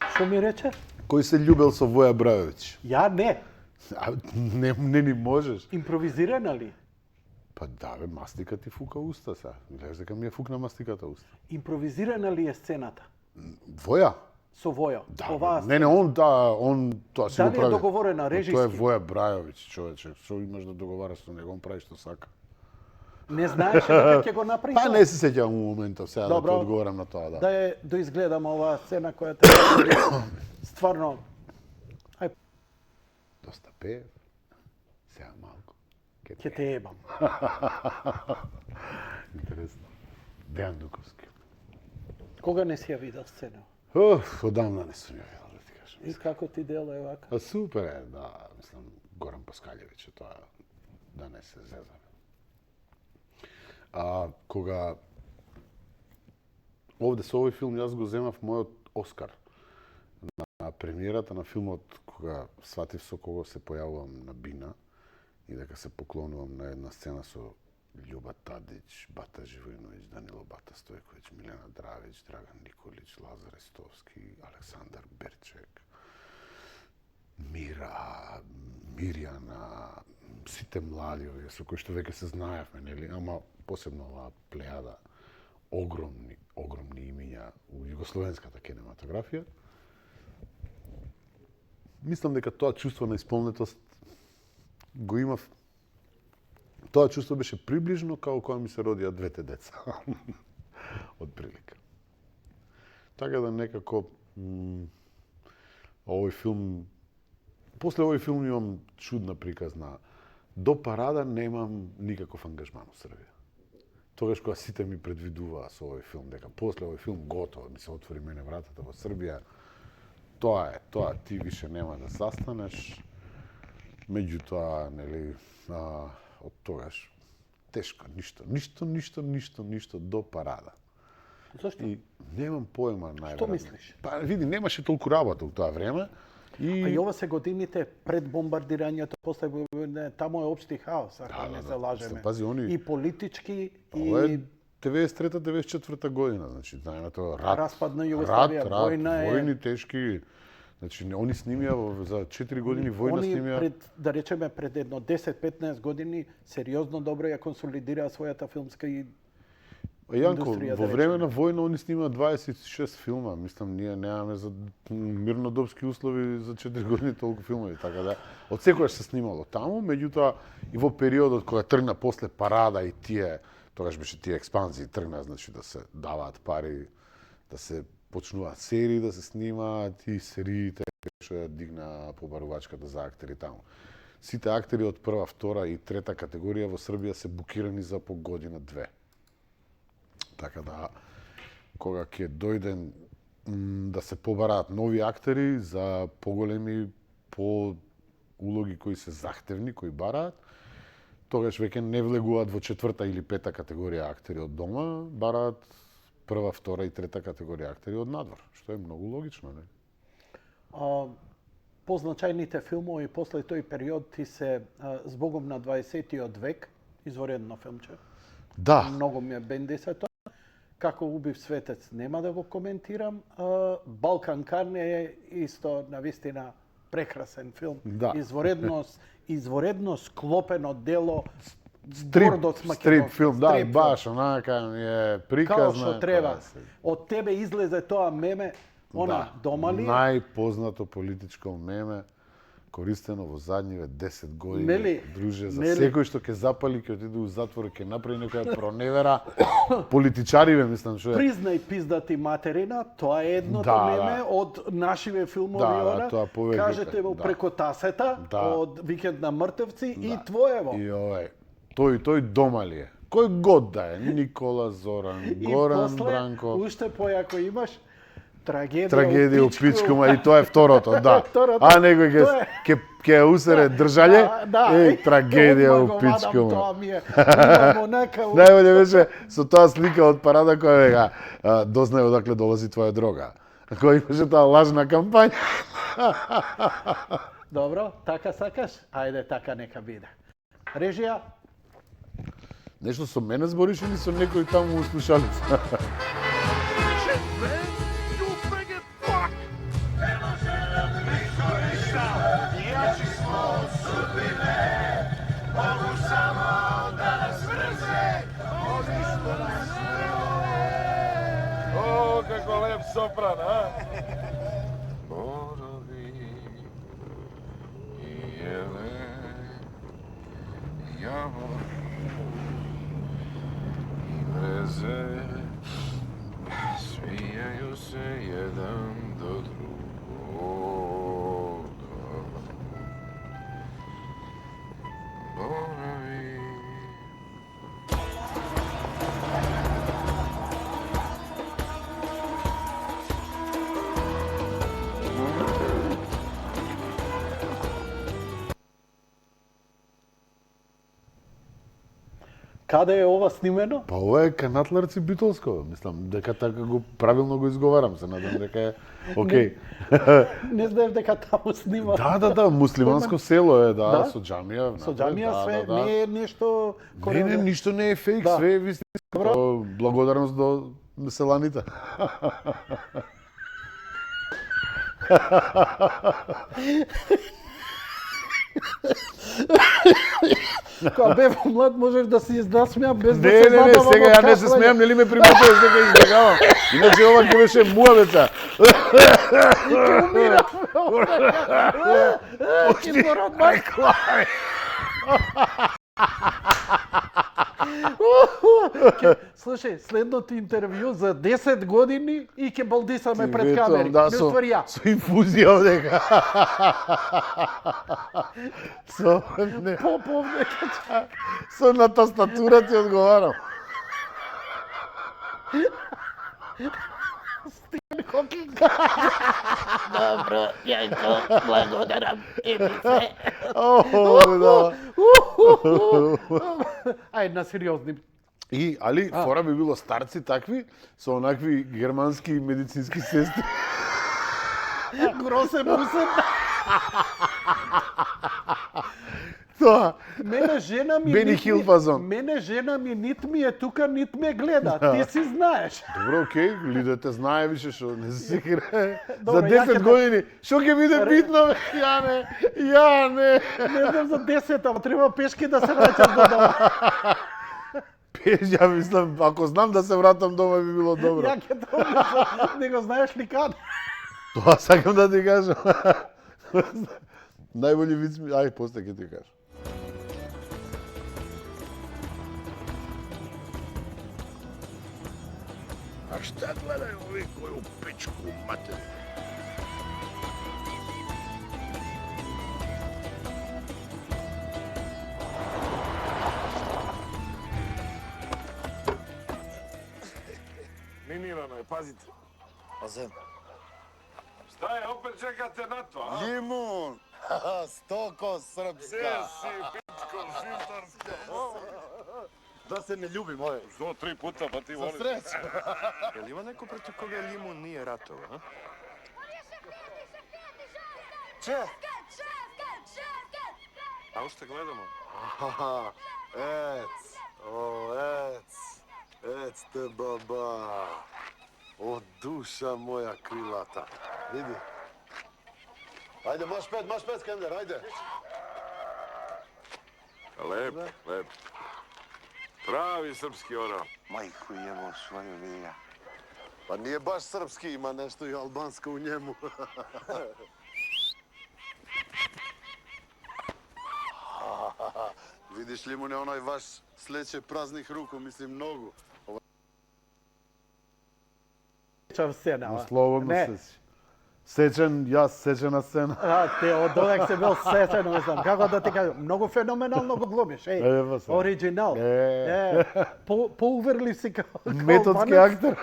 Што ми рече? Кој се љубел со Воја Брајовиќ? Ја не. А, не ни можеш. Импровизирана ли? Па да, бе, мастика ти фука уста сега. Гледаш дека ми е фукна мастиката уста. Импровизирана ли е сцената? Воја? Со Војо. Да, Оваа бе. Не, он тоа си Дали го е прави. договорена Па Тоа е режиски? Воја Брајовиќ, човече. Што имаш да договараш со него, он прави што сака. Не знаеше дека ќе го направи Па тоа? не се сеќавам у моментов сега да Добро. ти одговорам на тоа, да. Да ја доизгледам оваа сцена која те стварно. Ај, Доста пее. Сега малку. ќе те ебам. Интересно. Дејан Дуковски. Кога не си ја видел сцена? Одамна не сум ја видел, да ти кажам. И како ти делува вака? А супер е, да, мислам, Горан Паскалјевиќ е тоа, да не се зезаме. Кога овде со овој филм јас го земав мојот Оскар на премиерата на филмот, кога сватив со кого се појавувам на Бина и дека се поклонувам на една сцена со Љуба Тадиќ, Бата Живојиновиќ, Данило Бата Стојковиќ, Милена Дравиќ, Драган Николиќ, Лазар Естовски, Александар Берчек, Мира, Мирјана, сите млади овие со кои што веќе се знаевме, нели, ама посебно оваа плејада огромни имиња у југословенската кинематографија. Мислам дека тоа чувство на исполнетост го имав. Тоа чувство беше приближно како кога ми се родија двете деца. Од прилика. Така да некако овој филм, после овој филм имам чудна приказна. До Парада немам никаков ангажман во Србија. тогаш кога сите ми предвидуваа со овој филм, дека после овој филм готово ми се отвори мене вратата во Србија. Тоа е, ти више нема да застанеш. Меѓутоа, нели, од тогаш тешко, ништо до парада. Зошто? И немам појма најверојатно. Што мислиш? Па види, немаше толку работа у тоа време. А и ова се годините пред бомбардирањето, после таму е општи хаос, ако не се лажеме. Пази, они... И политички, Ова е и 93-94 година, значи, знаеме рат. Распад на Југославија, војна е... војни тешки. Значи, они снимија за 4 години војна Они снимија. пред, да речеме, пред едно 10-15 години сериозно добро ја консолидираа својата филмска и Јанко, индустрија, во да време речеме. на војна они снимаа 26 филма. Мислам, ние немаме за мирнодопски услови за 4 години толку филмови, така да од секогаш се снимало таму, меѓутоа и во периодот кога тргна после парада и тие, тогаш беше тие експанзии, тргна, значи да се даваат пари, да се почнуваат серии да се снимаат и сериите што ја дигна побарувачката за актери таму. Сите актери од прва, втора и трета категорија во Србија се букирани за по година-две. Така да, кога ќе дојден да се побараат нови актери за поголеми, по улоги кои се захтевни, кои бараат, тогаш веќе не влегуваат во четврта или пета категорија актери од дома, бараат прва, втора и трета категорија актери од надвор, што е многу логично, не? Позначајните филмови после тој период ти се Збогом на 20-тиот век, изворедно филмче. Да, Многу ми е бенди се тоа. Како убив светец нема да го коментирам. Балкан Карне е исто навистина прекрасен филм. Да. Изворедно склопено дело. стрип гордост македонска, стрип филм, да, стрип баш онака ми е Као приказна. што треба. Од тебе излезе тоа меме, она домали. Најпознато политичко меме користено во задниве 10 години. Нели? Друже, за Нели? секој што ќе запали, ќе отиде у затвор, ќе направи некоја проневера. Политичариве, мислам, што е. Признај пиздати материна, тоа е едното Да, меме да. од нашиве филмови Да, она. тоа повеќе, Кажете му да. преку тасета Да. од Викенд на мртевци и твоево. И овој, тој домали е. Кој год да е, Никола Зоран, И Горан после, Бранко. уште појако имаш трагедија Трагедија у пичкума и тоа е второто, да. Второто. А некој ќе усере држање, трагедија у Тоа пичкума. ми е. Имам онака... Најболе беше со таа слика од парада која вега дознај одакле долази твоја дрога. Кој имаше таа лажна кампања. Добро, така сакаш? Ајде, така нека биде. Режија? Нешто со мене збориш или со некој таму у слушалица? О, како леп сопран, а? Борови и елен, јавор и брезе, свијају се еден до другога. Борови. Каде е ова снимено? Па ова е Канатларци Битолско, мислам дека така го правилно го изговарам, се надам дека е окей. Не знаев дека таму снима. Да, муслиманско село е, Да? со џамија. Со џамија све, да. не е нешто... Не, ништо не е фейк, Да. све е вистинско. Благодарност до селаните. Кога бев млад можеш да се насмеам без да Не, се не, задавам сега од ја не се кафлење. смеам, нели ме приметуваш дека избегавам. Иначе ова ќе беше муавеца. Ќе мора од мајка. Слушај, следното интервју за 10 години и ќе балдисаме пред Ветувам, камери. да, Не отвори ја. со инфузија овдека. Со, не, Попов нека. со на тастатура ти одговарам. Dobro, Janko, благодарам и ми се. Да. Ајде на сериозни. Али фора би било старци такви со онакви германски медицински сестри. Гросен мусен. Тоа. Мене жена ми Бени Хил фазон. Мене жена ми нит ми е тука, нит ме гледа. Ти си знаеш. Добро, окей, лидете знае више што не се секира. За Добро, ја 10 ќе години, што ќе биде битно, бе? Јане. Не знам за 10, ама треба пешки да се враќам до дома. Ја мислам, ако знам да се вратам дома би било добро. Ја ќе тоа мислам, не го знаеш ли каде? Тоа сакам да ти кажам. Најбољи виц ми, ај, после ќе ти кажам. А šta gledaju ovi koju pičku materiju? Minirano je, pazite. A zem? Šta je, opet čekate na to, a? Limun! Stoko srpska! Gdje si, pičko, švicarska? Da se ne ljubi moje. Što, 3 puta, pa ti Za voliš? sreću! Jel ima neko protiv koga Limun nije ratovao, a? Če? A šta gledamo? Aha, ec! O, ec te baba! O, duša moja krilata. Vidi. Ajde, maš pet, Skender, ajde. Lep, lep. Pravi srpski orao. Majku jebo svoju vija. Pa nije baš srpski, ima nešto i albansko u njemu. Vidiš li mu ne onaj vaš sleće praznih ruku, mislim nogu. Чав сцена. ама. Слободно Не. се си. Сечен, јас сечена сцена. Те од одек се бил сечен, не знам како да ти кажам. Многу феноменално го глумиш, Ева се. Оригинал. Поуверлив си као Методски албанец. актер.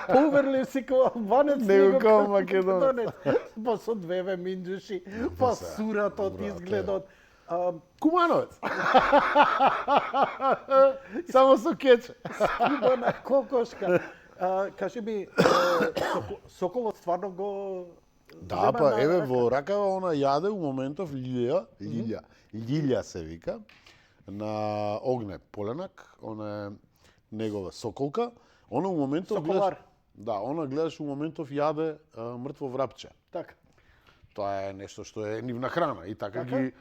Поуверлив си као албанец. Него као македонец. Па со двеве минџуши, па суратот, изгледот. Кумановец. Само со кече. Скубана кокошка. Кажи ми, Соколот стварно го Да, зема па на еве рака? во ракава она јаде у моментов Лилја се вика, на Огне Поленак, она е негова соколка, она у моментов Соколар. Да, она гледаш у моментов јаде мртво врапче. Така. Тоа е нешто што е нивна храна и така Така? ги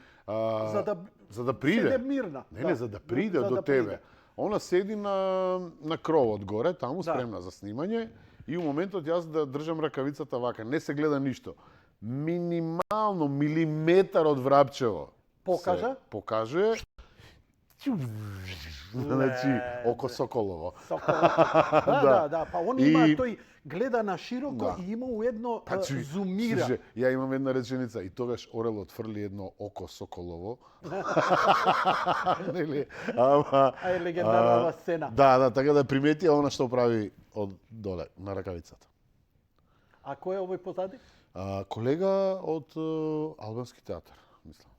за да приде. седе мирна. Не, за да приде За до да тебе. приде. Она седи на кровот горе, таму Да. спремна за снимање и у моментот јас да држам ракавицата вака, не се гледа ништо. Минимално милиметар од врапчево Покажа? се покажува. Значи, око соколово. Соколот. Да, па он И- има тој гледа на широко Да. и има уедно Чуј, зумира. слушај, ја имам една реченица и тогаш орелот фрли едно око соколово. Нели? Ама А е легендарна сцена. Да, така да примети она што прави од доле на ракавицата. А кој е овој позади? Колега од албански театар, мислам.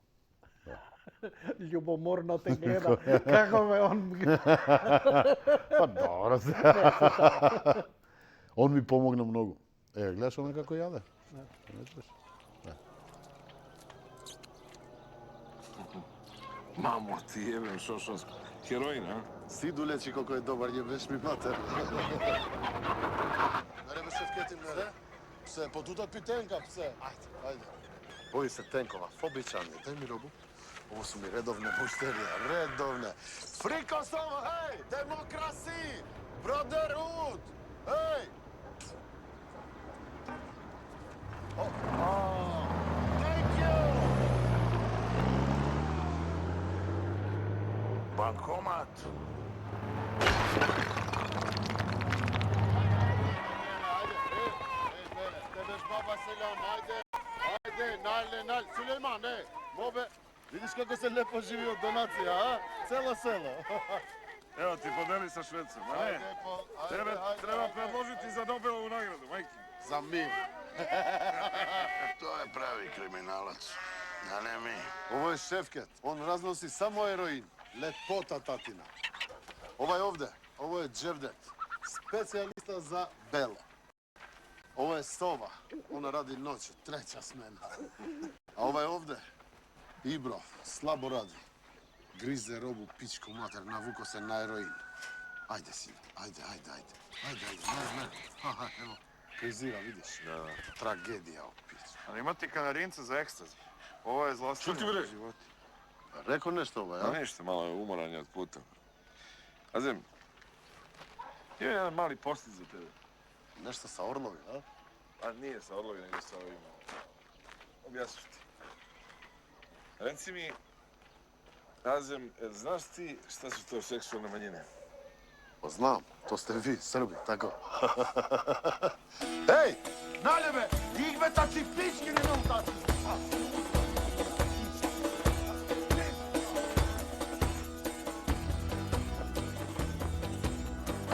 Љубоморно те гледа. Како ме он... Па добро се. Он ми помогна многу. Гледаш она како јаде? Не чуеш? Mamu ti jebem, što heroin, a? Sidu leći koliko je dobar, jebeš mi mater. Merhaba šefketim, ne? Pse, potutat pi tenka, pse. Ajde. Boji se tenkova, fobičan je. Daj mi robu. Ovo su mi redovne mušterije, redovne. Friko samo, hej! Demokrasi! Brotherhood! Hej! Thank you! Bankomat. Tebeš baba selam, ajde, nal, Sulejman, mobe, vidiš kako se lepo živi od donacija, a? Celo selo. Evo ti podeli sa Švedcem, a ne? Tebe treba predložiti za Nobelovu nagradu, majke. Za mir. To je pravi kriminalac, a ne mi. Ovo je Šefket. On raznosi samo heroin. Lepota tatina. Ovaj ovdje, ovo je Dževdet. Specijalista za belo. Ovo je Sova. Ona radi noću, treća smena. A ovaj ovdje, Ibro, slabo radi. Grize robu, pičku mater, navuko se na heroin. Ajde, sine, ajde. Ajde, ne. Aha, evo. Krizira, vidiš. Da. Tragedija u piću. Ali imati kanarinca za ekstazi. Ovo je zlostavljanje Šuti, bre. u životu. Rekao nešto ovaj, Pa a? ništa, malo je umoran je od puta. Azem, imam jedan mali postit za tebe. Nešto sa orlovi, a? A nije sa orlovi, nego sa ovim. Objasniš ti. Reci mi, Azem, znaš ti šta su to seksualne manjine? Pa znam, to ste vi, Srbi, tako? Hej, naljebe, igve tači pički ne mogu tači.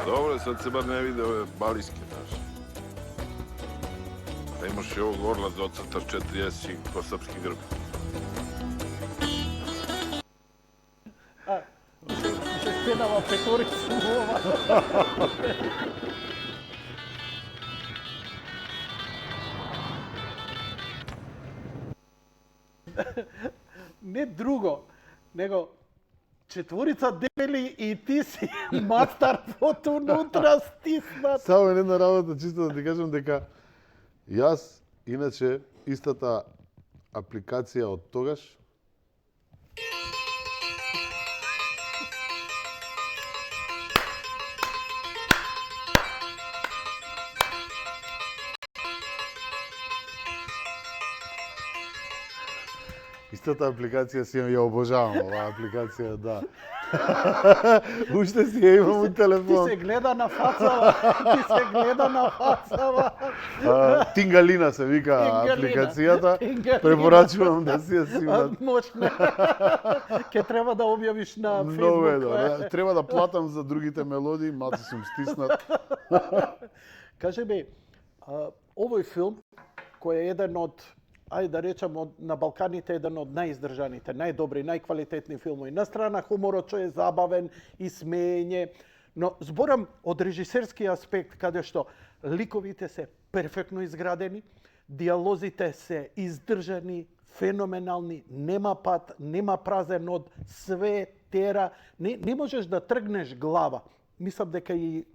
Dobro, sad se bar ne vide ove baliske naše. Da imaš i ovog orla da ocrtaš 4S i ko srpski grb. Šestenava petorica ova. Ne drugo, nego četvorica debeli i ti si master od unutra stisnat. Само една работа, чисто да ти кажам дека јас, иначе, истата апликација од тогаш, истата апликација си ја обожавам, оваа апликација, да. Уште си ја имам у Ти телефон. се гледа на фацава. Ти се гледа на фацава. Тингалина се вика Тингалина. апликацијата. Тингалина. Препорачувам да си ја симнат. Мощно. Ке треба да објавиш на Многу е Facebook. добро. Треба да платам за другите мелодии, маци сум стиснат. Кажи ми, овој филм, кој е еден од, ајде да речам, на Балканите еден од најиздржаните, најдобри, најквалитетни филмови. На страна хуморот што е забавен и смеење, но зборам од режисерски аспект, каде што ликовите се перфектно изградени, диалозите се издржани, феноменални, нема пат, нема празен од, све тера, не можеш да тргнеш глава. Мислам дека и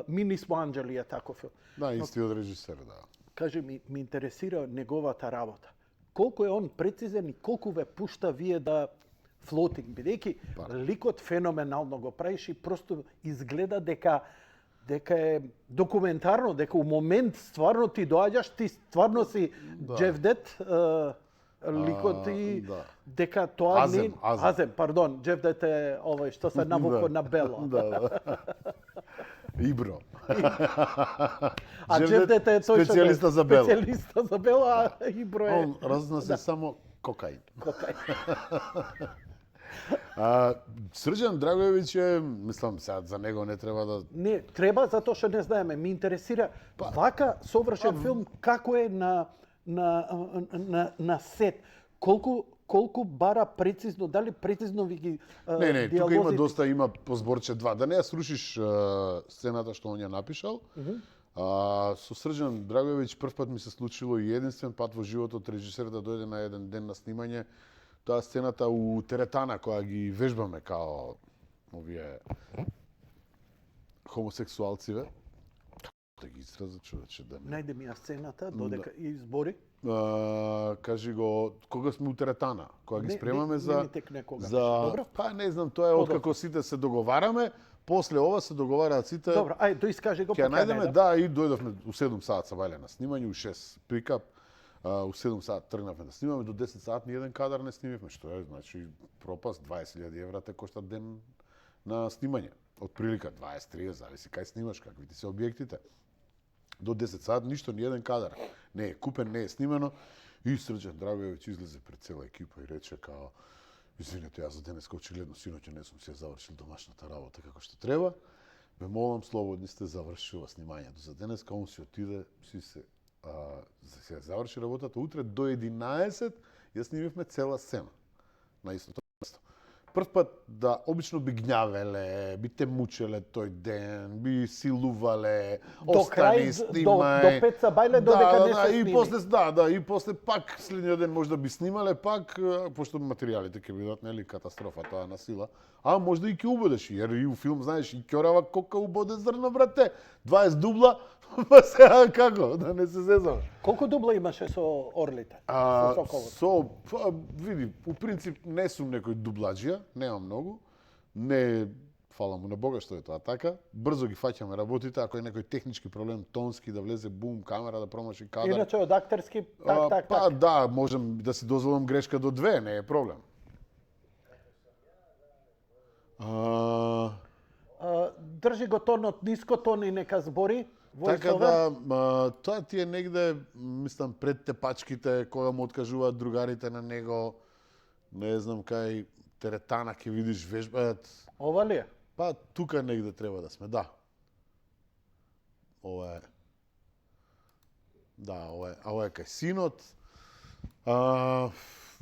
Ми нисмо анџели е таков филм. Да, истиот режисер, да. Кажи ми интересира неговата работа. Колку е он прецизен и колку ве пушта вие да флотинг, бидејќи ликот феноменално го правиш и просто изгледа дека е документарно, дека у момент стварно ти доаѓаш, ти стварно си Джевдет, ликот и да. дека тоа Азем, не... Азем. Пардон, Джевдет е овој што се навуко на бело. Да. Ибро. А Джевдет е тој што специјалиста за бело. Специјалиста за бело, а Ибро е... Он разноси само кокаин. Кокаин. Срđan Драгојевиќ е, мислам, сега за него не треба да... Не, треба затоа што не знаеме. Ми интересира вака совршен филм како е на сет. Колку бара прецизно, дали прецизно ви ги Не, тука има диалозите? доста, има по зборче два. Да не ја срушиш сцената што он ја напишал. Со Срđan Драгојевиќ прв пат ми се случило и единствен пат во животот режисер да дојде на еден ден на снимање. Тоа сцената у теретана која ги вежбаме као овие хомосексуалциве. Да ги израза човече да не. Најде ми ја сцената, додека избори. Кажи го, кога сме у теретана, кога ги спремаме не ми текне кога. за Добро. па не знам, тоа е откако сите се договараме, после ова се договараат сите. Добро, ај, доискажи го Ќе ја покај најдеме, мене. да, и дојдовме у 7 саат са бајле на снимање, у 6 прикап, у 7 саат тргнавме да снимаме, до 10 саат ни еден кадар не снимивме, што е, значи, пропаст, 20.000 евра те кошта ден на снимање. Од прилика 20-30, зависи кај снимаш, какви ти се објектите. До 10 саат ништо, ни еден кадар не е купен, не е снимено. И Срđan Драгојевиќ излезе пред цела екипа и рече као Извинете, јас за денеска очигледно синоќа не сум си ја завршил домашната работа како што треба. Ве молам, слободни сте, завршува снимањето за денеска, он си отиде, се заврши работата, утре до 11 ја снимивме цела сцена на истото место. Прв пат да обично би гњавеле, би те мучеле тој ден, би силувале, До крај, остани, снимај. до Пеца Бајле, додека не се и сними. после и после пак следниот ден може да би снимале пак, пошто материјалите ќе бидат нели катастрофа тоа на сила. А можда и ќе убодеш, jer и у филм знаеш и ќорава кока убоде зрно, брате. 20 дубла, па сега како, да не се зезаме. Колку дубла имаше со орлите? Со Соколот? Види, у принцип не сум некој дубладжија, немам многу. Не, фала му на Бога што е тоа така. Брзо ги фаќаме работите, ако е некој технички проблем, тонски, да влезе бум, камера, да промаши кадар. Иначе од актерски, так. Да, можам да си дозволам грешка до 2, не е проблем. Држи го тонот ниско, тон и нека збори. Така voice-over. да, тоа ти е негде, мислам, пред тепачките, кога му откажуваат другарите на него, не знам кај теретана ќе видиш вежбаат. Ова ли е? Па тука негде треба да сме, да. Ова е. Да, ова е кај синот.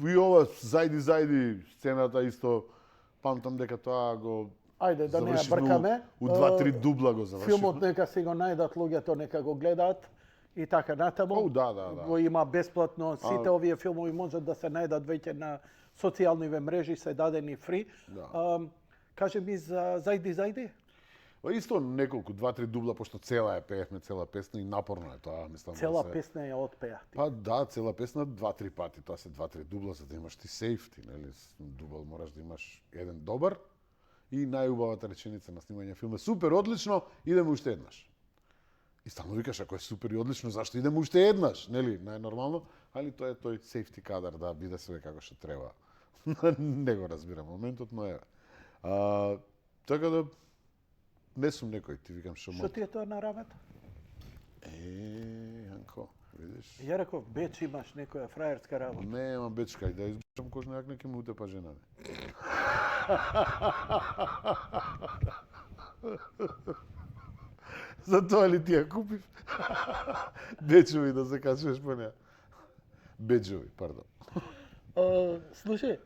И ова зајди сцената исто, памтам дека тоа го Ајде, да не ја завршивме бркаме. у 2-3 дубла го завршивме. Филмот нека си го најдат луѓето, нека го гледаат и така натаму. Да. Го има бесплатно, сите овие филмови можат да се најдат веќе на социјалниве мрежи, се дадени фри. Да. Кажи ми за зајди. Исто неколку, 2-3 дубла, пошто цела пеевме, цела песна и напорно е тоа, мислам. Цела да се... песна ја отпеа. Па да, цела песна 2-3 пати, тоа се 2-3 дубла за да имаш ти сейфти, нели? Дубл мораш да имаш еден добар и најубавата реченица на снимање филм е супер, одлично, идеме уште еднаш. И стално викаш, ако е супер и одлично, зашто идеме уште еднаш, нели? Најнормално, али тоа е тој сейфти кадар да биде све како што треба. Не го разбирам моментот, но е. Така да не сум некој, ти викам што Што ти е тоа на рамето? Јанко, видиш? Ја реков, беч имаш некоја фраерска работа. Не, имам бечка и да избушам кожна јакна ќе му утепа жена. Затоа ли ти ја купив? Бечови да се качуваш по неа. Беджови, пардон. Слушај,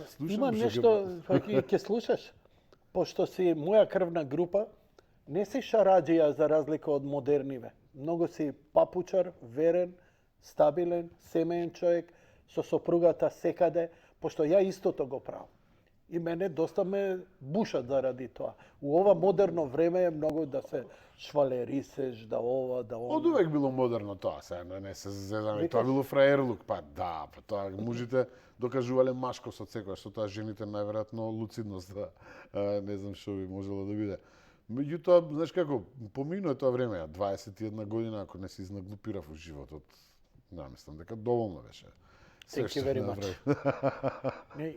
Слушам, има што нешто, ќе слушаш, пошто си моја крвна група, не си шараџија за разлика од модерниве. Многу си папучар, верен, стабилен, семеен човек, со сопругата секаде, пошто ја истото го правам. И мене доста ме бушат заради тоа. У ова модерно време е многу да се швалерисеш, да ова, да ова. Од увек било модерно тоа, сега не се зезаме, Викаш? тоа било фраерлук, па да, па тоа мужите докажувале машкост од секоја, што тоа жените најверојатно луцидност, не знам што би можело да биде. Меѓутоа, знаеш како, поминува тоа време, 21 година, ако не се изнаглупирав во животот, мислам дека доволно беше. Thank you very much.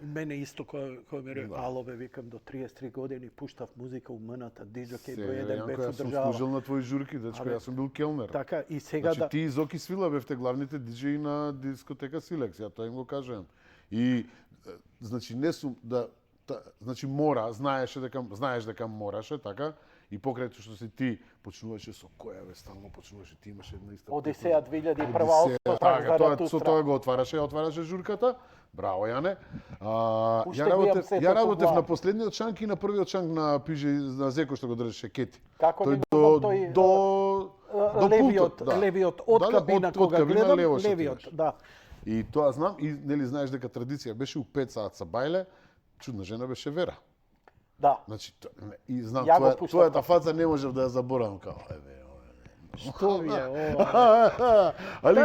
Мене исто кој ми рекол, ало бе, викам, до 33 години пуштав музика у мната, диджокеј број еден бев Јанко, јас сум одржава. служил на твои журки, дечко, јас сум бил келнер. Така, и сега Значи, да... ти и Зоки Свила бевте главните диджеи на дискотека Силекс, ја тоа им го кажувам. И, значи, не сум, значи, знаеш дека мораше, така, и покрај тоа што си ти почнуваше со која бе, стално почнуваше, ти имаше една иста... Одисеја 2001 Одисеја, Алфа така, Заратустра. со тоа го отвараше журката. Браво, Јане. Уште Ја го имам сето ја по работев глава. на последниот шанк и на првиот шанк на Пиже на Зеко што го држеше Кети. Како Тој не го знам, до левиот, пултот, да. левиот од Да, кабина од кога кабина гледам, лево што левиот, отиваш. да. И тоа знам, и нели знаеш дека традиција беше у 5 саат са бајле, чудна жена беше Вера. Да. Значи, и знам, Ја го пуштав твојата фаца не можев да ја заборавам, као, Што ви е ова? Али,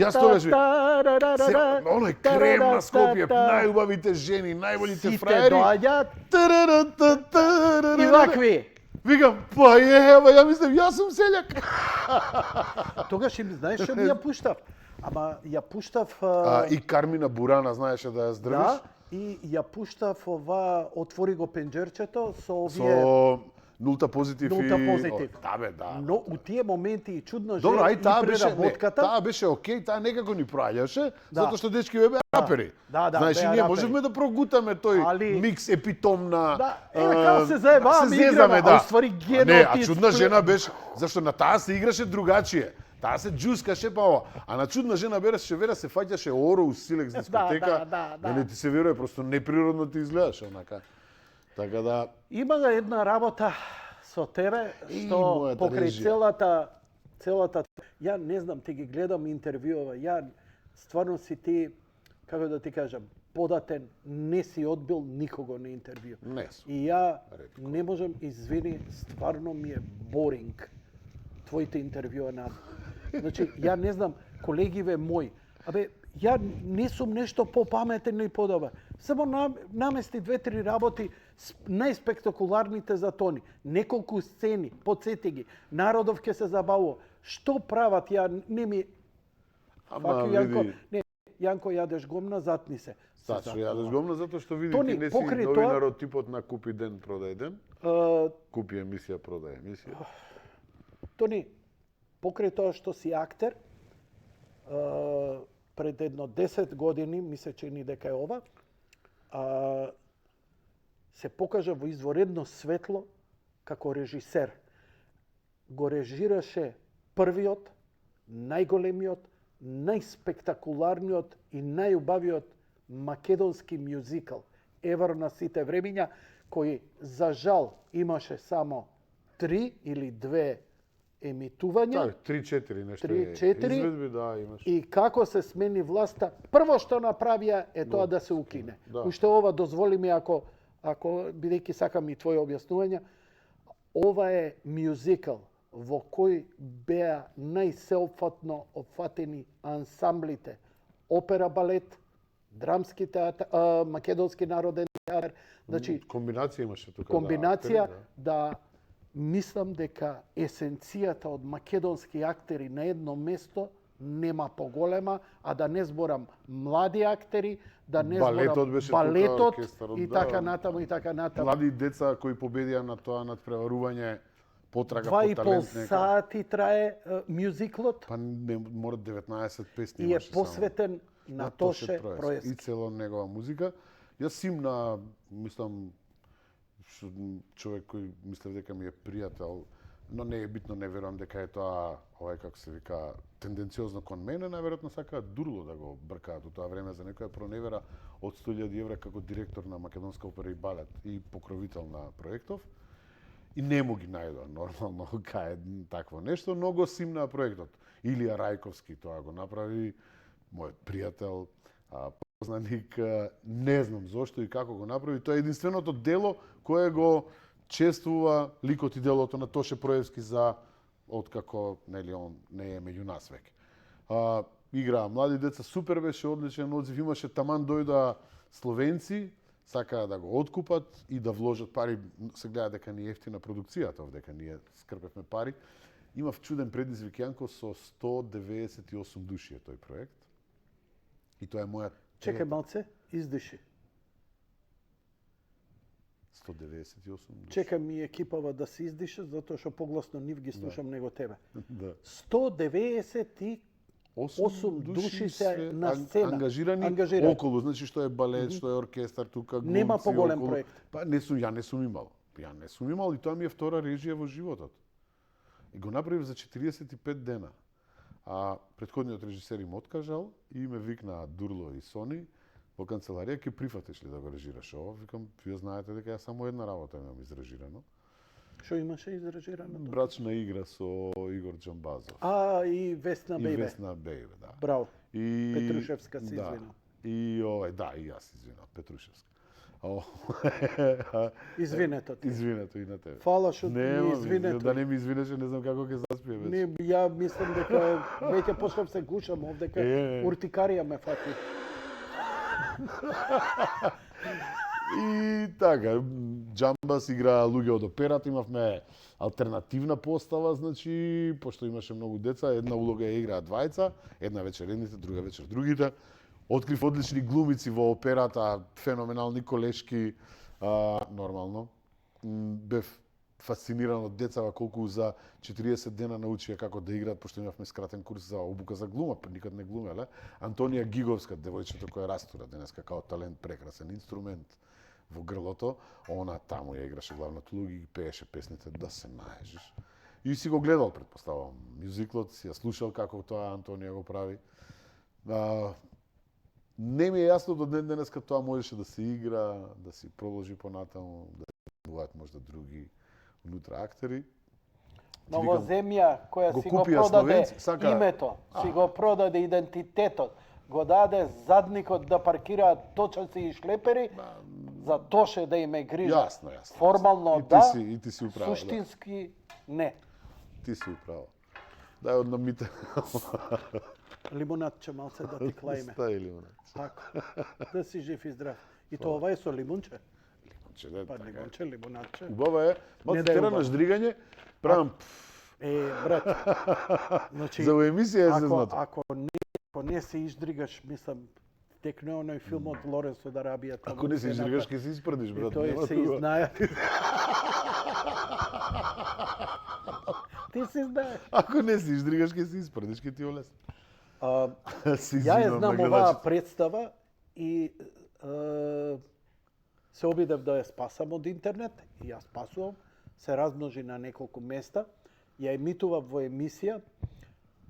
јас тогаш ви, оној крем на Скопје, најубавите жени, најболите Сите фраери. доаѓаат и И вакви. Викам, па ева, ја мислам, јас сум селјак. Тогаш им знаеш што ми ја пуштав? Ама ја пуштав... И Кармина Бурана знаеше да ја здрвиш. Да, и ја пуштав ова, отвори го пенџерчето со овие... Со нулта позитив Нулта и... позитив. Да бе, да. Но у тие моменти и чудно Добро, ај и таа беше, не, преработката. таа беше окей, таа некако ни праќаше, Да. затоа што дечки беа рапери. Да, Знаеш, и беа ние рапери. можевме да прогутаме тој Али- микс епитомна. Да, еве како се заебаваме, се играме, зезаме, а уствари А не, а генотип, чудна жена беше, зашто на таа се играше другачие. Таа се джускаше па ова. А на чудна жена беше вера се фаќаше оро у силекс дискотека. да. Не ти се верува, просто неприродно ти изгледаше онака. Така да, Има една работа со тебе што мојата покрај режија. целата ја не знам, ти ги гледам интервјуова, ја стварно си ти, како да ти кажам, податен, не си одбил никого на интервју. не сум. И ја Ретко. не можам, извини, стварно ми е боринг твоите интервјуа на. Значи, ја не знам, колегиве мои, абе, ја не сум нешто попаметен и подобар. Само намести 2-3 работи, најспектакуларните за тони. Неколку сцени, подсети ги. Народов ќе се забавува. Што прават ја, не ми... Ама, Фак you, Јанко, види. не, Јанко, јадеш гомна, затни се. Тачно, јадеш гомна затоа што види Тони, ти не си покрај тоа- новинар од типот на купи ден, продај ден. Е, Купи емисија, продај емисија. Тони, покрај тоа што си актер, пред едно 10 години, ми се чини дека е ова, се покажа во изворедно светло како режисер. Го режираше првиот, најголемиот, најспектакуларниот и најубавиот македонски мюзикал евер на сите времиња, кој за жал имаше само 3 или 2 емитувања. Так, 3-4 нешто 3-4 изведби, да, имаш. И како се смени власта, прво што направија е тоа да се укине. Да. Уште ова дозволи ми ако бидејќи сакам и твои објаснувања, ова е мюзикал во кој беа најсеопфатно опфатени ансамблите опера балет, драмски театар, македонски народен театар, значи Комбинација имаше тука. комбинација актери, да мислам дека есенцијата од македонски актери на едно место нема поголема, а да не зборам млади актери, да не Балетот зборам беше тука, балетот оркестарот, и да. така натаму и така натаму. Млади деца кои победија на тоа надпреварување, потрага Два по и пол талент нека. сати трае мюзиклот Па не мора 19 песни и е имаше само. посветен на Тоше И Проевски. цело негова музика. Јас сим на, мислам, човек кој мислев дека ми е пријател, но не е битно, не верувам дека е тоа, како се вика, тенденциозно кон мене, најверојатно сака Дурло да го бркаат у тоа време за некоја проневера од 100.000 евра како директор на Македонска опера и балет и покровител на проектов. И не му ги најдоа нормално кај такво нешто, но го симна проектот. Илија Рајковски тоа го направи, мојот пријател, познаник, не знам зошто и како го направи. Тоа е единственото дело кое го чествува ликот и делото на Тоше Проевски за откако нели он не е меѓу нас веќе. Играа млади деца, супер беше, одличен одзив, имаше таман дојда словенци, сакаа да го откупат и да вложат пари. Се гледа дека ни е ефтина продукцијата, дека ние скрпевме пари. Имав чуден предизвик, Јанко, со 198 души е тој проект. И тоа е моја... Чекај малце, издиши. 198 души. Чекам и екипава да се издише, затоа што погласно нив ги слушам него тебе. Да. 198 души се на сцена. Ангажирани околу, значи што е балет, што е оркестар, тука глумци. Нема поголем околу. проект. Па ја не сум имал. Ја не сум имал и тоа ми е втора режија во животот. И го направив за 45 дена. А претходниот режисер им откажал и ме викнаа Дурло и Сони во канцеларија, ќе прифатиш ли да го режираш ово? Викам, вие знаете дека ја само една работа имам изрежирано. Што имаше изрежирано? Брачна игра со Игор Џамбазов. И Весна И Бејбе. Весна Бејбе, да. Браво. И Петрушевска се да. извинам. И да, и јас извинам, Петрушевска. Извинето ти. Извинето и на тебе. Фала што ми Нема, извинето. да не ми извинеше, не знам како ќе заспие веќе. Не, ја мислам дека веќе почнав се гушам овдека. Уртикарија ме фати. И така, Џамбас игра луѓе од операта, имавме алтернативна постава, значи, пошто имаше многу деца, една улога ја играа двајца, една вечер едните, друга вечер другите. Открив одлични глумици во операта, феноменални колешки, нормално. Бев фасциниран од децава колку за 40 дена научија како да играат, пошто имавме скратен курс за обука за глума, никад не глумеле. Антонија Гиговска, девојчето која растура денеска као талент, прекрасен инструмент во грлото, она таму ја играше главната улога и пееше песните да се наежиш. И си го гледал, предпоставам, мюзиклот, си ја слушал како тоа Антонија го прави. Не ми е јасно до ден денеска тоа можеше да се игра, да си продолжи понатаму, да се буваат можда други внутра актери. Но во земја која го си го купија продаде Словенци, сака- името, си го продаде идентитетот, го даде задникот да паркираат точаци и шлепери, за тоше да им е грижа. Јасно. Формално И ти да, си- и ти си управа, суштински не. Ти си управа. Дај од намите. Лимонадче малце да ти клаиме. Стај лимонад. Така. Да си жив и здрав. И тоа ова е со лимунче. Че не, Па така е. лимунче, лимонадче. Убава е, Не малце да е тера убаво. на ждргање, правам Брат. Значи, за емисија е ако, зезнато. ако не се издригаш, мислам, текне оној филм од Лоренс од Арабија. Ако не се издргаш, ќе се испрдиш, брат. Тој нема се друго. изнаја. Ти си знаеш. Ако не се издргаш, ќе се испрдиш, ќе ти олес. Ја ја знам оваа представа и се обидев да ја спасам од интернет и ја спасувам. Се размножи на неколку места. Ја емитував во емисија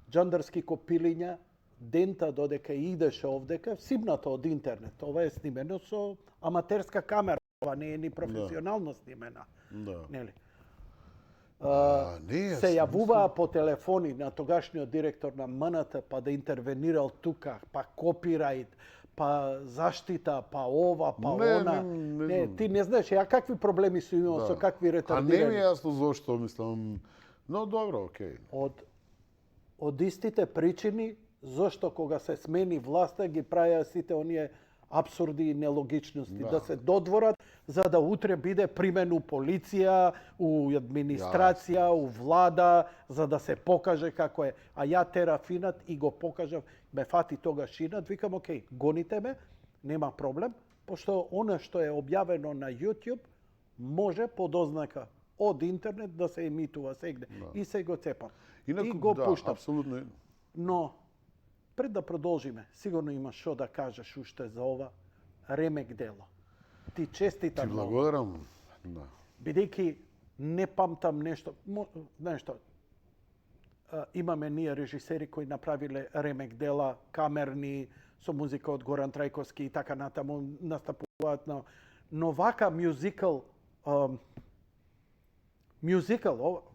Джандарски копилиња дента додека идеше овдека, симнато од интернет. Ова е снимено со аматерска камера. Ова не е ни професионално снимена. Да. Нели? не, Се јавуваа по телефони на тогашниот директор на МНТ, па да интервенирал тука, па копирајт, па заштита, па ова, па Не, она. не знам. Ти не знаеш, ја какви проблеми су имал, со какви А не ми ретардирани. е јасно зошто, мислам. Но добро, окей. Од истите причини, зошто кога се смени власта, ги правеа сите оние апсурди и нелогичности. Да се додворат, за да утре биде примен у полиција, у администрација, у влада, за да се покаже како е. А ја терафинат и го покажав, ме фати тогаш инат, викам, окей, гоните ме, нема проблем, пошто она што е објавено на YouTube, може под ознака од интернет да се емитува сегде. И се го цепам. И го пуштам. Апсолутно. Но, пред да продолжиме, сигурно имаш што да кажеш уште за ова ремек дело. Ти честитам Ти многу. благодарам. Да. Бидејќи не памтам нешто. Знаеш што, имаме ние режисери кои направиле ремек дела, камерни, со музика од Горан Трајковски и така натаму, настапуваат на... Но вака мюзикал,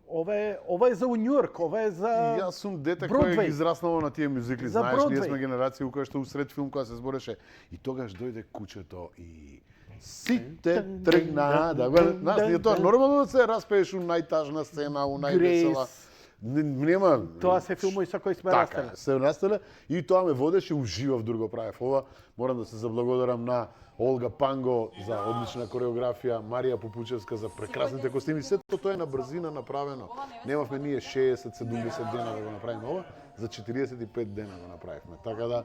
ова е за Нјујорк, ова е за И јас сум дете Бродвеј. кој ги израснало на тие мюзикли. За Знаеш, ние Бродвеј. сме генерација у која што усред филм која се збореше и тогаш дојде кучето и сите тргна да го... Знаеш, ние тоа нормално да се распееш у најтажна сцена, у највесела. Грейс. Нема... Тоа се филмови со кои сме Така, растеле. се растеле и тоа ме водеше, уживав друго правев ова. Морам да се заблагодарам на Олга Панго за одлична кореографија, Марија Попучевска за прекрасните костими. Сето тоа е на брзина направено. Немавме ние 60-70 дена да го направиме ова, за 45 дена го направивме. Така да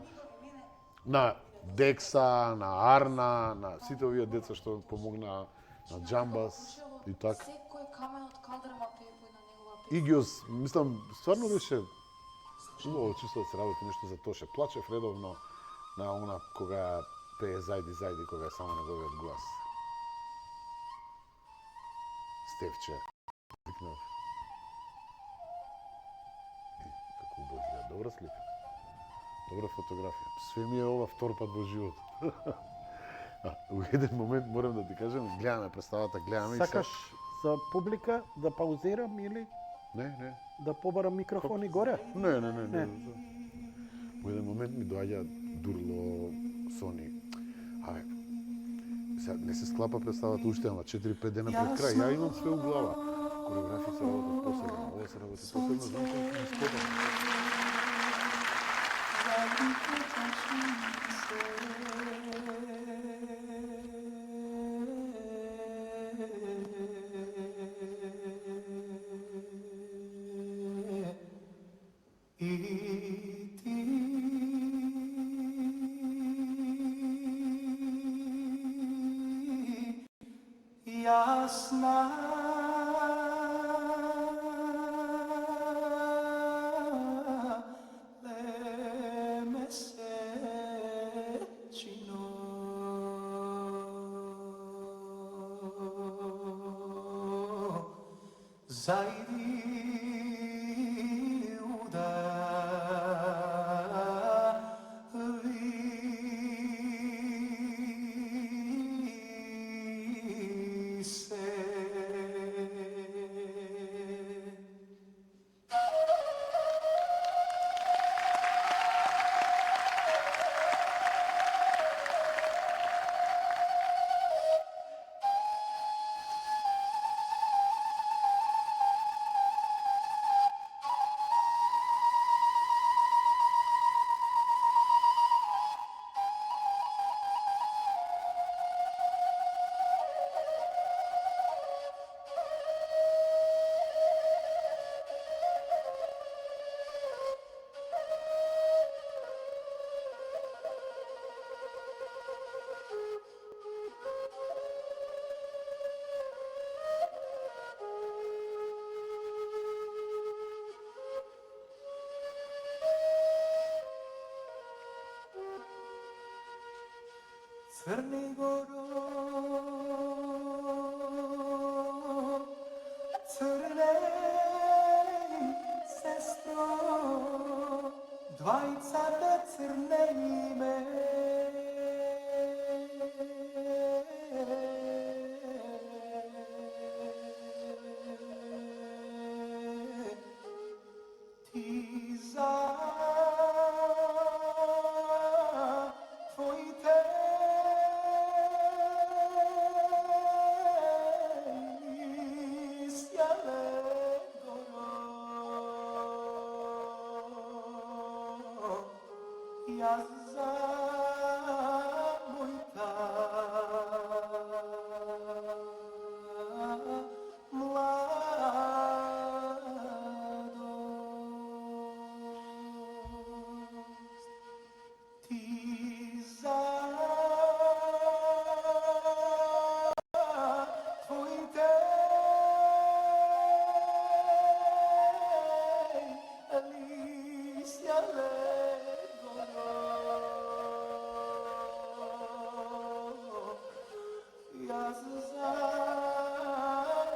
на Декса, на Арна, на сите овие деца што помогнаа, на Джамбас и така. Секој камен од кадрма пејпој на негова песна. Игиос, мислам, стварно беше убаво чувство да се работи нешто за Тоше. Плачев редовно на она кога пее Зајди, Зајди, кога е само неговиот глас. Стевче, викнав. Како убаво изгледа. Добра слика. Добра фотографија. Све ми е ова втор пат во живот. У еден момент морам да ти кажем, гледаме представата, гледаме Сакаш за публика да паузирам или Не. да побарам микрофони горе? Не. Во еден момент ми доаѓа Дурло, Сони. Абе, сега не се склапа представата уште, ама 4-5 дена пред крај. Ја имам све у глава. Кореографија се работат посебно, ова се работи посебно, знам што ми спотам. Jasna Zajdi uda vi se. Crni Goro, crnej sestro, dvajca te crne ime. Ti za tvojte ja za mojta mladost. Ti za tvojte lisja ja za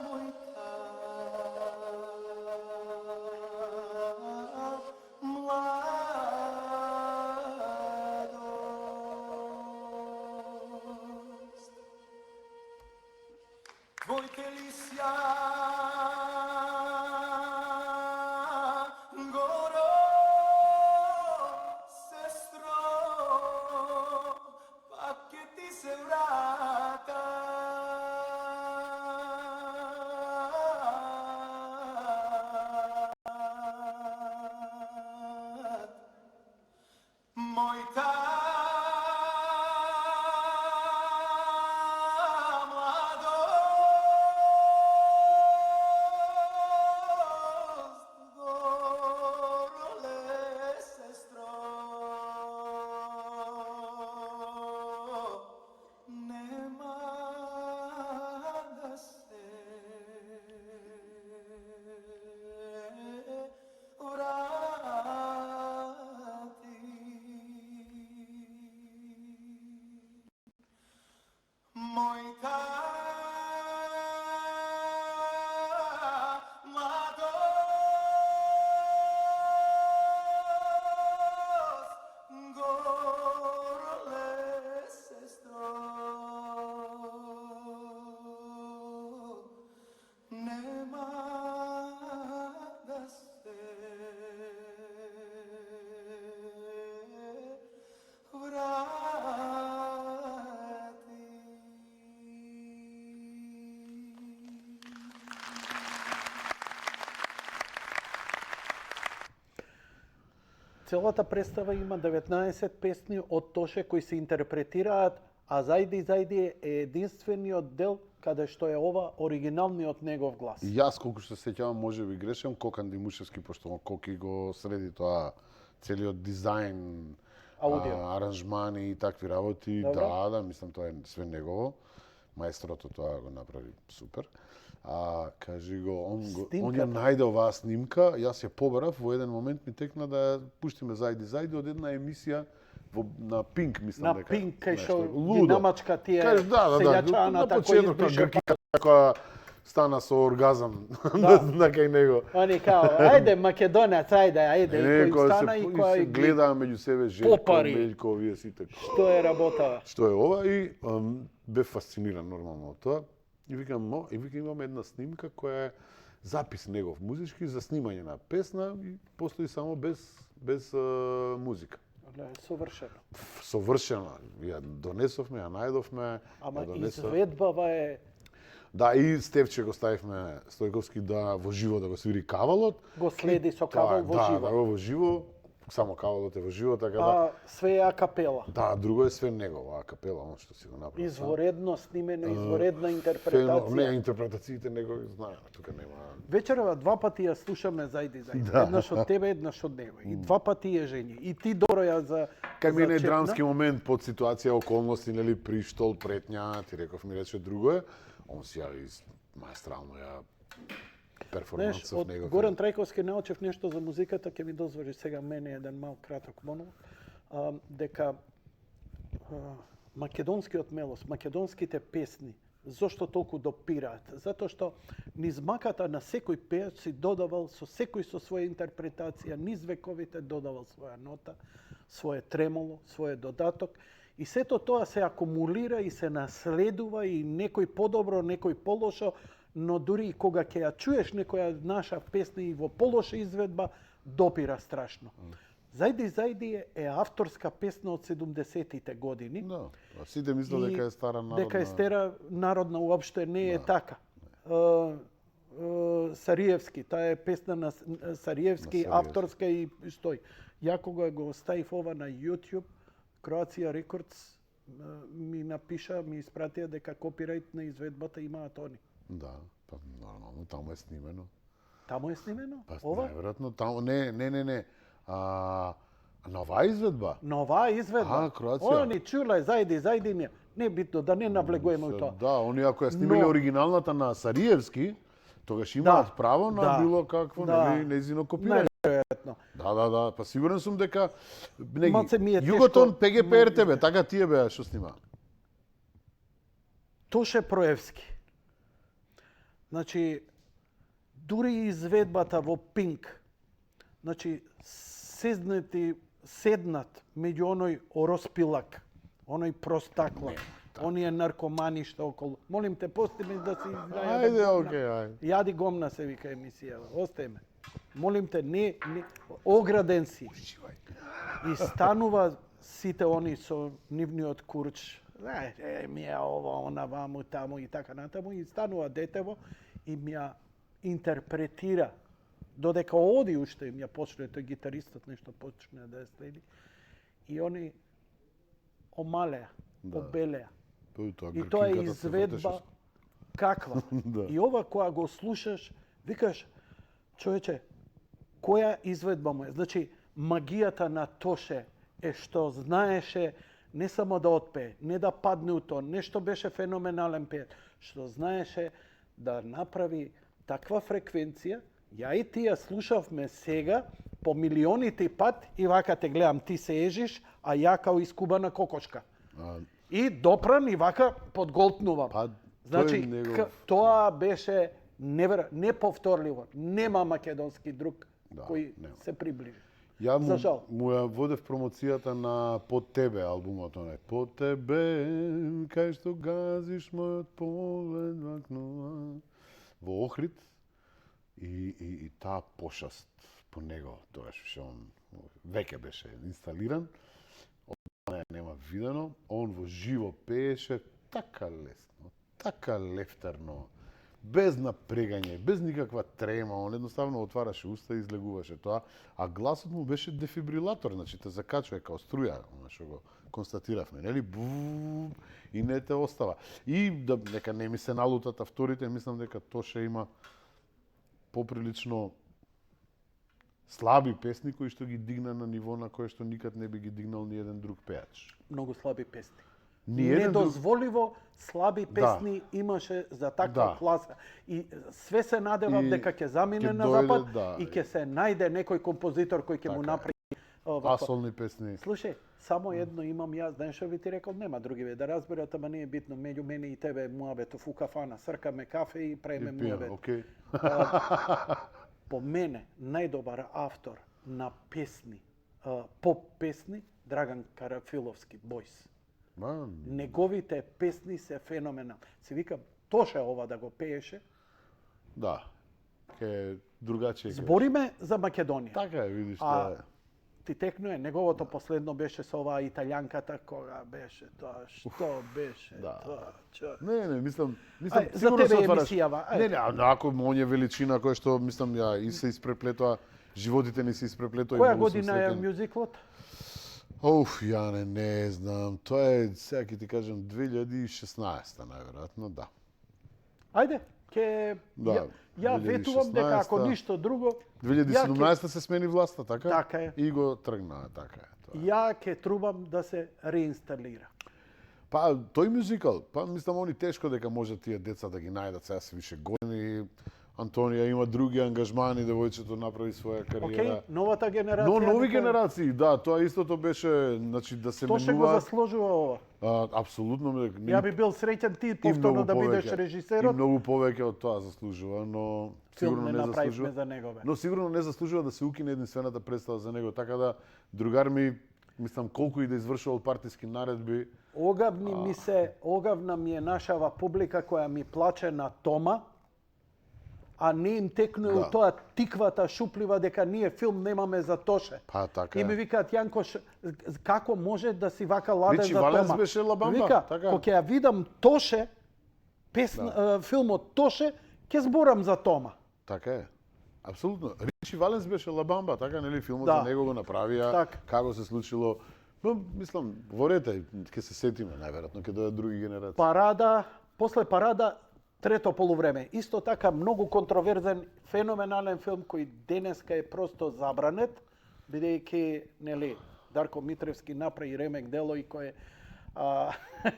mojta mladost. Tvojte lisja Goro, sestro, pa che ti se vrata. Mojta mladost, gorole sestro, nema da se vrati. Mojta mladost, gorole sestro, nema da se Целата представа има 19 песни од Тоше кои се интерпретираат, а Зајди Зајди е единствениот дел каде што е ова оригиналниот негов глас. И јас колку што се сеќавам, може би грешам, Кокан Димушевски, пошто Коки го среди тоа целиот дизајн, аранжмани и такви работи. Добро. Да, мислам тоа е све негово. Маестрото тоа го направи супер. Кажи го, он ја најде оваа снимка, јас ја побарав, во еден момент ми текна да ја пуштиме Зајди Зајди од една емисија на Пинк, мислам На дека. Пинк, кај што лудо. ги намачка тие Кажеш, селјачаната кои избриша. така стана со оргазам Да. на кај него. Они као, ајде Македонец, ајде, Не, кој стана и кој се гледаа меѓу себе Желко, Попари. Меljко, овие сите. што е работава. Што е ова и бев фасциниран нормално од тоа. И викам, имаме една снимка која е запис негов музички за снимање на песна и постои само без музика. Совршено. Совршена. Ја донесовме, ја најдовме, Ама ја донесов. изведбава е Да, и Стевче го ставивме Стојковски да во живо да го свири кавалот. го следи со кавал во Да, живо. во живо. Само кавалот е во живо, така да. А све е акапела. Да, друго е све негово, а капела, он што си го направи. Изворедно снимено, изворедна Не, интерпретација. интерпретациите негови знаеме, тука нема. Вечерва два пати ја слушаме зајди. Да. Еднаш од тебе, еднаш од него. И два пати е жени. И ти добро ја за Кај мене е зачепна. драмски момент под ситуација, околности, нели, приштол, претња, ти реков ми рече друго е. Он си ја маестрално ја Знаеш, перформансов од негов. Горан Трајковски научев нешто за музиката, ќе ми дозволи сега мене еден мал краток монолог, дека македонскиот мелос, македонските песни, зошто толку допираат? Затоа што низ маката на секој пејач си додавал со секој со своја интерпретација, низ вековите додавал своја нота, свое тремоло, свој додаток. И сето тоа се акумулира и се наследува и некој подобро, некој полошо, но дури и кога ќе ја чуеш некоја наша песна и во полоша изведба, допира страшно. Зајди е авторска песна од 70-тите години. Да, а сите мислат дека е стара народна. Дека е стара народна, уопште не е така. Сариевски, таа е песна на Сариевски, авторска и стои. Ја кога го ставив ова на YouTube, Croatia Records ми напиша, ми испратија дека копирајт на изведбата имаат они. Да, па нормално, таму е снимено. Таму е снимено? Па Ова? најверојатно таму не. На оваа изведба? На оваа изведба? Кроација. Они чуле, зајди, не битно, да не навлегуваме у тоа. Да, они ако ја снимиле Но- оригиналната на Сариевски, тогаш имаат право на било какво, нели, нејзино копирање. Најверојатно. Да, па сигурен сум дека Малце ми е Југотон, тешко- ПГП РТБ, така тие беа што снима. Тоше Проевски. Значи, дури изведбата во Пинк, значи, седнат меѓу оној ороспилак, оној простаклак, оние наркомани што околу. Молим те, пусти ми да си изгаја. Ајде, окей, ајде. Јади гомна се вика емисијава. Остај ме. Молим те, не, ограден си. И станува сите они со нивниот курч. Ми е ова, она, ваму, таму и така натаму. И станува детево и ми ја интерпретира. Додека оди уште им ја почне, тој гитаристот нешто почне да ја следи. И они омалеа, побелеа. И тоа е изведба каква. Да. И ова која го слушаш, викаш, човече, која изведба му е? Значи, магијата на Тоше е што знаеше не само да отпее, не да падне у тон, не што беше феноменален пејач, што знаеше да направи таква фреквенција. Ја и ти ја слушавме сега по милионите пат и вака те гледам, ти се ежиш, а ја као искубана кокошка. И допран и вака подголтнувам. Па, Значи, тој е негов- тоа беше неповторливо. Нема македонски друг кој нема. се приближи. Ја За жал. му ја водев промоцијата на Под тебе албумот, оној. Под тебе, кај што газиш мојот поглед вакнува. Во Охрид. И таа пошаст по него, тогаш што он веќе беше инсталиран. Од нема видено. Он во живо пееше така лесно, така лефтерно, без напрегање, без никаква трема, он едноставно отвараше уста и излегуваше тоа, а гласот му беше дефибрилатор, значи те закачува као струја, она што го констатиравме, нели? Бу, и не те остава. И да нека не ми се налутат авторите, мислам дека Тоше има поприлично слаби песни кои што ги дигна на ниво на кое што никад не би ги дигнал ни еден друг пејач. Многу слаби песни. Ни еден друг... Недозволиво слаби песни имаше за таква класа. И све се надевав дека ќе замине ќе на дојде, запад да. и ќе се најде некој композитор кој ќе му направи Асолни песни. Слушай, само едно имам јас, знаеш што би ти рекол, нема други бе да разберат, ама не е битно, меѓу мене и тебе муабетов у кафана, сркаме кафе и преме И пијам, муабет. окей. По мене, најдобар автор на песни, поп песни, Драган Карафиловски, Бойс. Ман, Неговите песни се феноменални. Се викам, Тоше ова да го пееше, да. Ке другачие. ќе збориме за Македонија. Така е, видиш, А тоа е. ти текнуе, неговото последно беше со оваа италијанката, кога беше тоа, што беше Да. тоа, човек. Не, мислам Ај, за сигурно тебе се е отвараш. емисијава, ај. Не, ако оње величина кој што мислам ја и се испреплетоа, животите ни се испреплетоа. Која и многу сум година е среќен. мюзиклот? Оф, Јане, не знам. Тоа е, сега ќе ти кажам, 2016 најверојатно, да. Ајде, ке Да, ја ветувам дека ако 2016. ништо друго, 2017 се смени власта, така? Така е. И го тргна, така е. Тоа. ја ке трубам да се реинсталира. Па, тој мюзикал, па мислам они тешко дека може тие деца да ги најдат, сега се више години. Антонија има други ангажмани, девојчето направи своја кариера. Океј, новата генерација. Но нови дека генерации, да, тоа истото беше, значи да се Тоше го менува. заслужува ова. Апсолутно, Ја би бил среќен ти и повторно многу да бидеш повеќе. И режисерот. многу повеќе од тоа заслужува, но Филм сигурно не не направивме заслужува. за него, бе. Но сигурно не заслужува да се укине единствената представа за него, така да другар ми, мислам, колку и да извршувал партиски наредби, Огавна ми е нашава публика која ми плаче на Тома, а не им текнуе Да. у тоа тиквата шуплива дека ние филм немаме за Тоше. па така И ми е. викаат, Јанко, како може да си вака ладен Ричи за Валенс Тома? беше лабамба, Вика, така. кога ќе ја видам Тоше, филмот Тоше, ќе зборам за Тома. Така е. Апсолутно. Ричи Валенс беше лабамба, така нели филмот Да. за него го направија, Така. како се случило. Но, мислам, говорете, ќе се сетиме најверојатно, ќе дојдат други генерации. Парада, после Парада, трето полувреме. Исто така многу контроверзен, феноменален филм кој денеска е просто забранет, бидејќи нели Дарко Митревски направи ремек дело и кој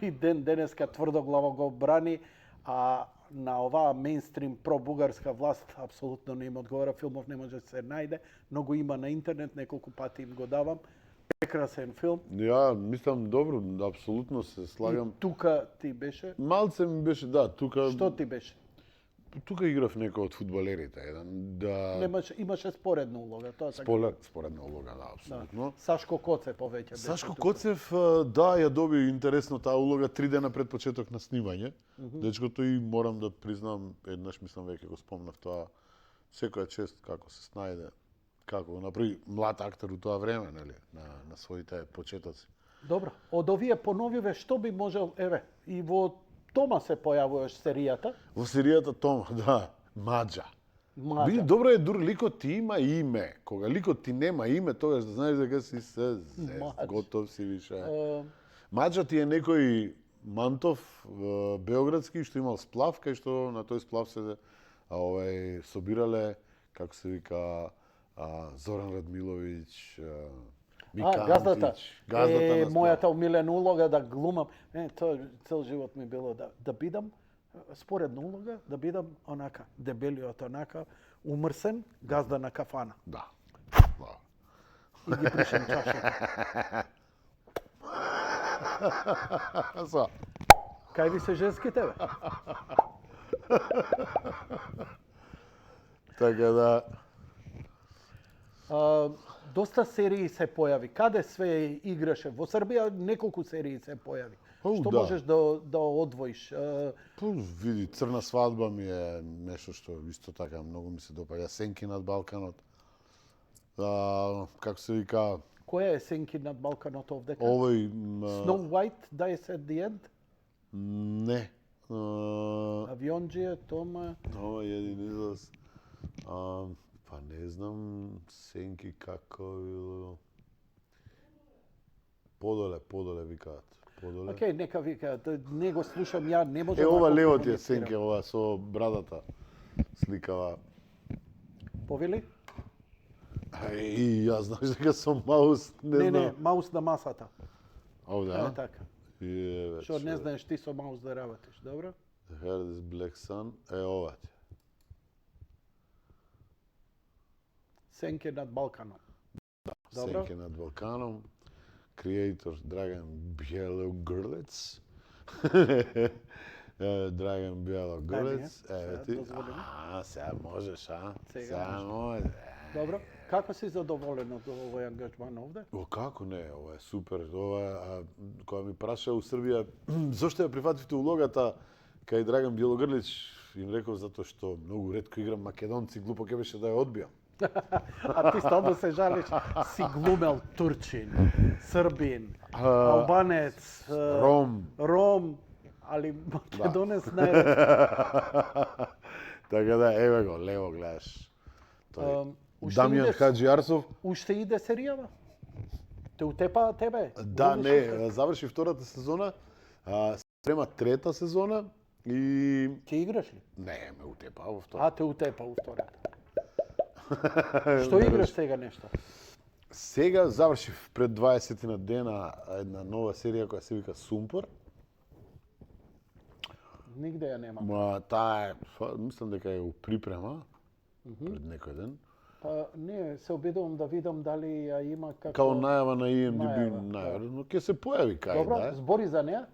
и денеска тврдоглаво го брани, а на оваа мејнстрим про-бугарска власт апсолутно не им одговара, филмов не може да се најде, но го има на интернет, неколку пати им го давам. Прекрасен филм. Ја мислам добро, апсолутно се И слагам. тука ти беше? Малце ми беше, да, тука Што ти беше? тука играв некој од фудбалерите, еден да Имаше споредна улога, тоа така. споредна улога, да, апсолутно. Сашко Коце повеќе беше. Сашко тука. Коцев, да, ја доби интересно таа улога 3 дена пред почеток на снимање. Дечкото и морам да признам, еднаш мислам веќе го спомнав тоа, секоја чест како се снајде, како го направи млад актер у тоа време, нели, на своите почетоци. Добро. Од овие поновиве што би можел, еве, и во Тома се појавуваш серијата, Во серијата Тома, да, Маџа. Маџа. Види, добро е дур ликот ти има име. Кога ликот ти нема име, тогаш да знаеш дека си се Маџа. готов си више. Е, Маџа ти е некој Мантов београдски што имал сплав, кај што на тој сплав се собирале, како се вика, Зоран Радмиловиќ, Мика газдата. Антич, газдата на сплав. Мојата омилена улога да глумам. Тоа цел живот ми било да бидам споредна улога, да бидам онака дебелиот, онака умрсен газда на кафана. Да. Да. И ги пришам чашата. Са. Кај ви се женските, бе? Така да, Доста серии се појави. Каде све играше? Во Србија неколку серии се појави. Што да. можеш да одвоиш? види, Црна свадба ми е нешто што исто така многу ми се допаѓа. Сенки над Балканот. Како се вика, Која е Сенки над Балканот овдека? овој Snow White, Dies at the End? не. Авионџија, Тома... Ова е един излаз. Па не знам, Сенки како било. Подоле викаат. Подоле. Океј, нека вика, не го слушам ја, не можам... Ова да лево ти е комуницирам. Сенки, ова со брадата сликава. Повели? И јас знаеш дека сум маус, не Не, знам. маус на масата. Овде, Е, а? така. Је, Што не знаеш ти со маус да работиш, добро? The Hardest Black Sun е ова ти. Сенки над Балканот. Dobro. Senke nad Balkanom. Creator Dragan Bjelogrlic. Dragan Bjelogrlic. Evo ti. dozvolim. Sad možeš, a? Сега Sad može. Dobro. Kako si zadovoljen od ovoj angažman ovde? O, kako не, ова е супер. Ова, кога ми праша у Србија, зошто ја прифативте улогата, кај Драган Бjelogrlić, им реков затоа што многу ретко играм македонци, глупо ке беше да ја одбијам. A ti stalno se žališ, si glumel Turčin, Srbin, Albanec, Rom, ali Makedonec najredko. Така да, еве го, лево гледаш. Уште Дамјан идеш? Хаджи Арсов. Уште иде серијава? Те утепа тебе? Да, не, заврши втората сезона, спрема трета сезона и... Ќе играш ли? Не, ме утепа во втората. А, те утепа у втората. Што играш сега нешто? Сега завршив пред 20 на дена една нова серија која се вика Сумпор. Нигде ја нема. Ма таа е, мислам дека е у припрема пред некој ден. Па не, се обидувам да видам дали ја има како... Као најава на IMDb, Најава, најверојатно ќе се појави кај Добро, да е. збори за неа.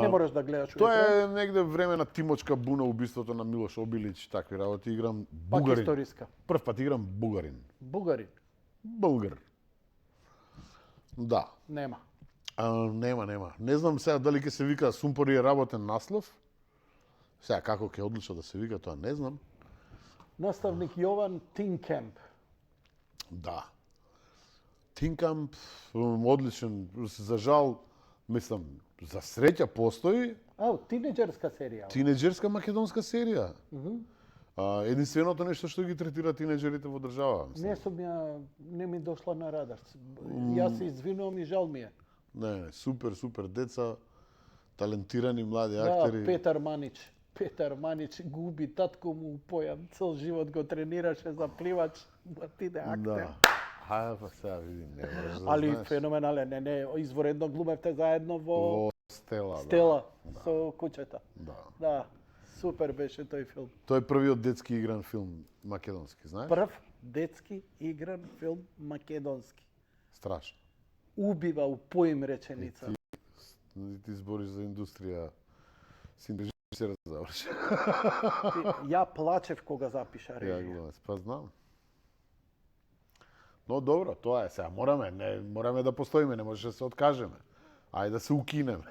Не можеш да гледаш Тоа утру. е негде време на Тимочка Буна, убиството на Милош Обилич, такви работи. Играм Пак бугарин. историска. Прв пат играм бугарин. Бугарин. Българ. Да. Нема. Нема. Не знам сега дали ќе се вика Сумпор е работен наслов. Сега како ќе одлуча да се вика, тоа не знам. Наставник Јован Тинкемп. Да. Тинкамп, одличен. За жал, мислам, за среќа постои Тинеџерска серија. тинеџерска македонска серија. Единственото нешто што ги третира тинеџерите во држава. Не сум ја, не ми дошла на радар. Јас се извинувам и жал ми е. Не, супер деца, талентирани млади Да, актери. Петар Манич губи татко му појам, цел живот го тренираше за пливач, да ти актер. Да. Хаја па сега види, не можеш да Али знаеш. феноменален, не, изворедно глумевте заедно во Во Стела, Стела со кучета. Да. Да, супер беше тој филм. Тој е првиот детски игран филм македонски, знаеш? Прв детски игран филм македонски. Страшно. Убива у поим реченица. Ти збориш за индустрија, син режисер да заврши. Ја плачев кога запиша Ја режија. гледам, па знам. Но добро, тоа е сега. Мораме да постоиме, не можеше да се откажеме. Ајде да се укинеме.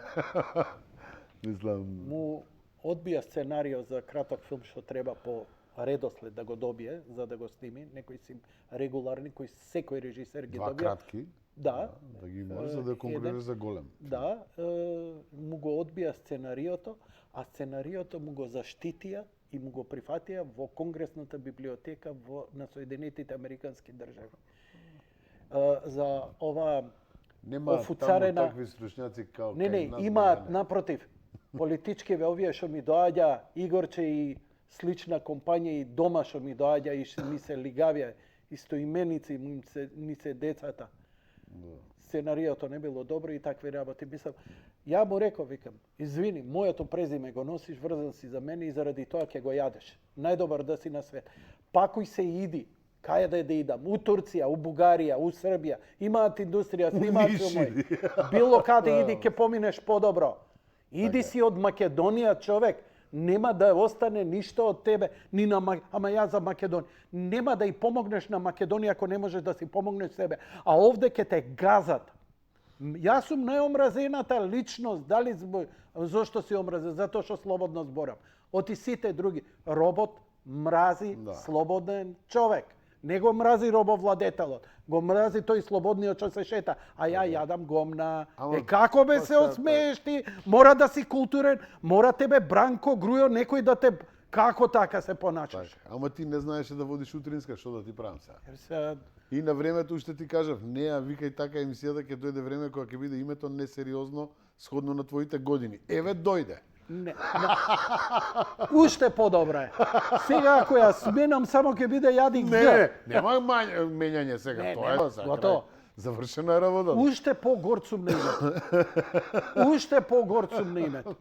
Мислам, Му одбија сценарио за краток филм што треба по редослед да го добие за да го сними, некои си регуларни кои секој режисер ги два добија. кратки, Да, да ги имаш за да конкурираш за голем. да, му го одбија сценариото, а сценариото му го заштитија и му го прифатија во Конгресната библиотека на Соединетите Американски држави. За ова Нема офуцарена... таму такви стручњаци као Не, кај нас имаат Гајане. напротив. Политичкиве овие што ми доаѓа, Игорче и слична компања и дома што ми доаѓа и што ми се лигавија, истоименици ми се децата. Сценариото не било добро и такви работи. Мислам, ја му реков, викам, извини, моето презиме го носиш, врзан си за мене и заради тоа ќе го јадеш. Најдобар да си на свет. Пакуј се и иди. Кај да идам? У Турција, у Бугарија, у Србија. Имаат индустрија, снимаат филмови. Било каде иди, ќе поминеш подобро. Иди си од Македонија, човек. Нема да остане ништо од тебе, ни на ама ја за Македонија. Нема да и помогнеш на Македонија ако не можеш да си помогнеш себе. А овде ќе те газат. Јас сум најомразената личност, дали зошто си омразен? Затоа што слободно зборам. Оти сите други. Робот мрази слободен човек. Не го мрази робовладетелот, го мрази тој слободниот што се шета, а ја јадам гомна. Како бе се осмееш ти? Мора да си културен, мора тебе Бранко Грујо некој да те како така се поначаш. Ама ти не знаеше да водиш утринска, што да ти правам сега? Се И на времето уште ти кажав, не ја викај така емисијата, ќе дојде време кога ќе биде името несериозно сходно на твоите години. Еве дојде. не. Уште подобра е. Сега ако ја сменам само ќе биде јади Г. Нема мењање сега, Не, тоа нема, е сега. готово. Завршена е работа. Уште по-горд сум на името. Уште по-горд сум на името.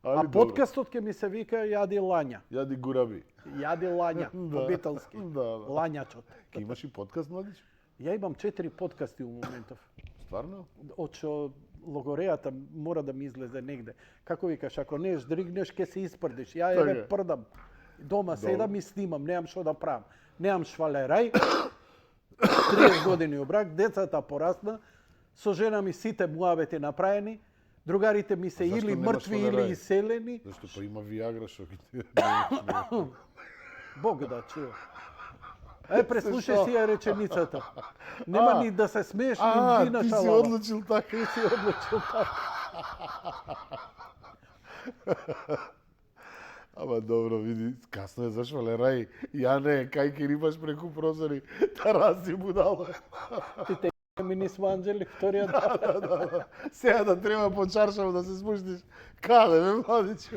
А Али подкастот ќе ми се вика Јади Лања. добро. Јади гураби. Јади Лања, Да. обителски. Да. Лањачот. Ке имаш и подкаст, младич? Ја имам 4 подкасти у моментов. Стварно? Од што логорејата мора да ми излезе негде. Како викаш, ако не ждригнеш, ке се испрдиш. Ја Така еве е. прдам. Дома седам и снимам, немам што да правам. Немам швалерај. 30 години у брак, децата порасна, со жена ми сите муабети направени, другарите ми се Зашто или немаш мртви или швалерај? иселени. Зашто па има Виагра што ги ти... Бог да чуе. Преслушај си ја реченицата. Нема ни да се смееш, ни на ти си шалава. одлучил така. Ти си одлучил така. Ама добро, види, касно е за швалерај. Ја не, кај ке рипаш преку прозори, тараси будало. Ти те ми ни сванџели вториот ден. Сега да треба по чаршаво да се спуштиш. Каде ме, младиче?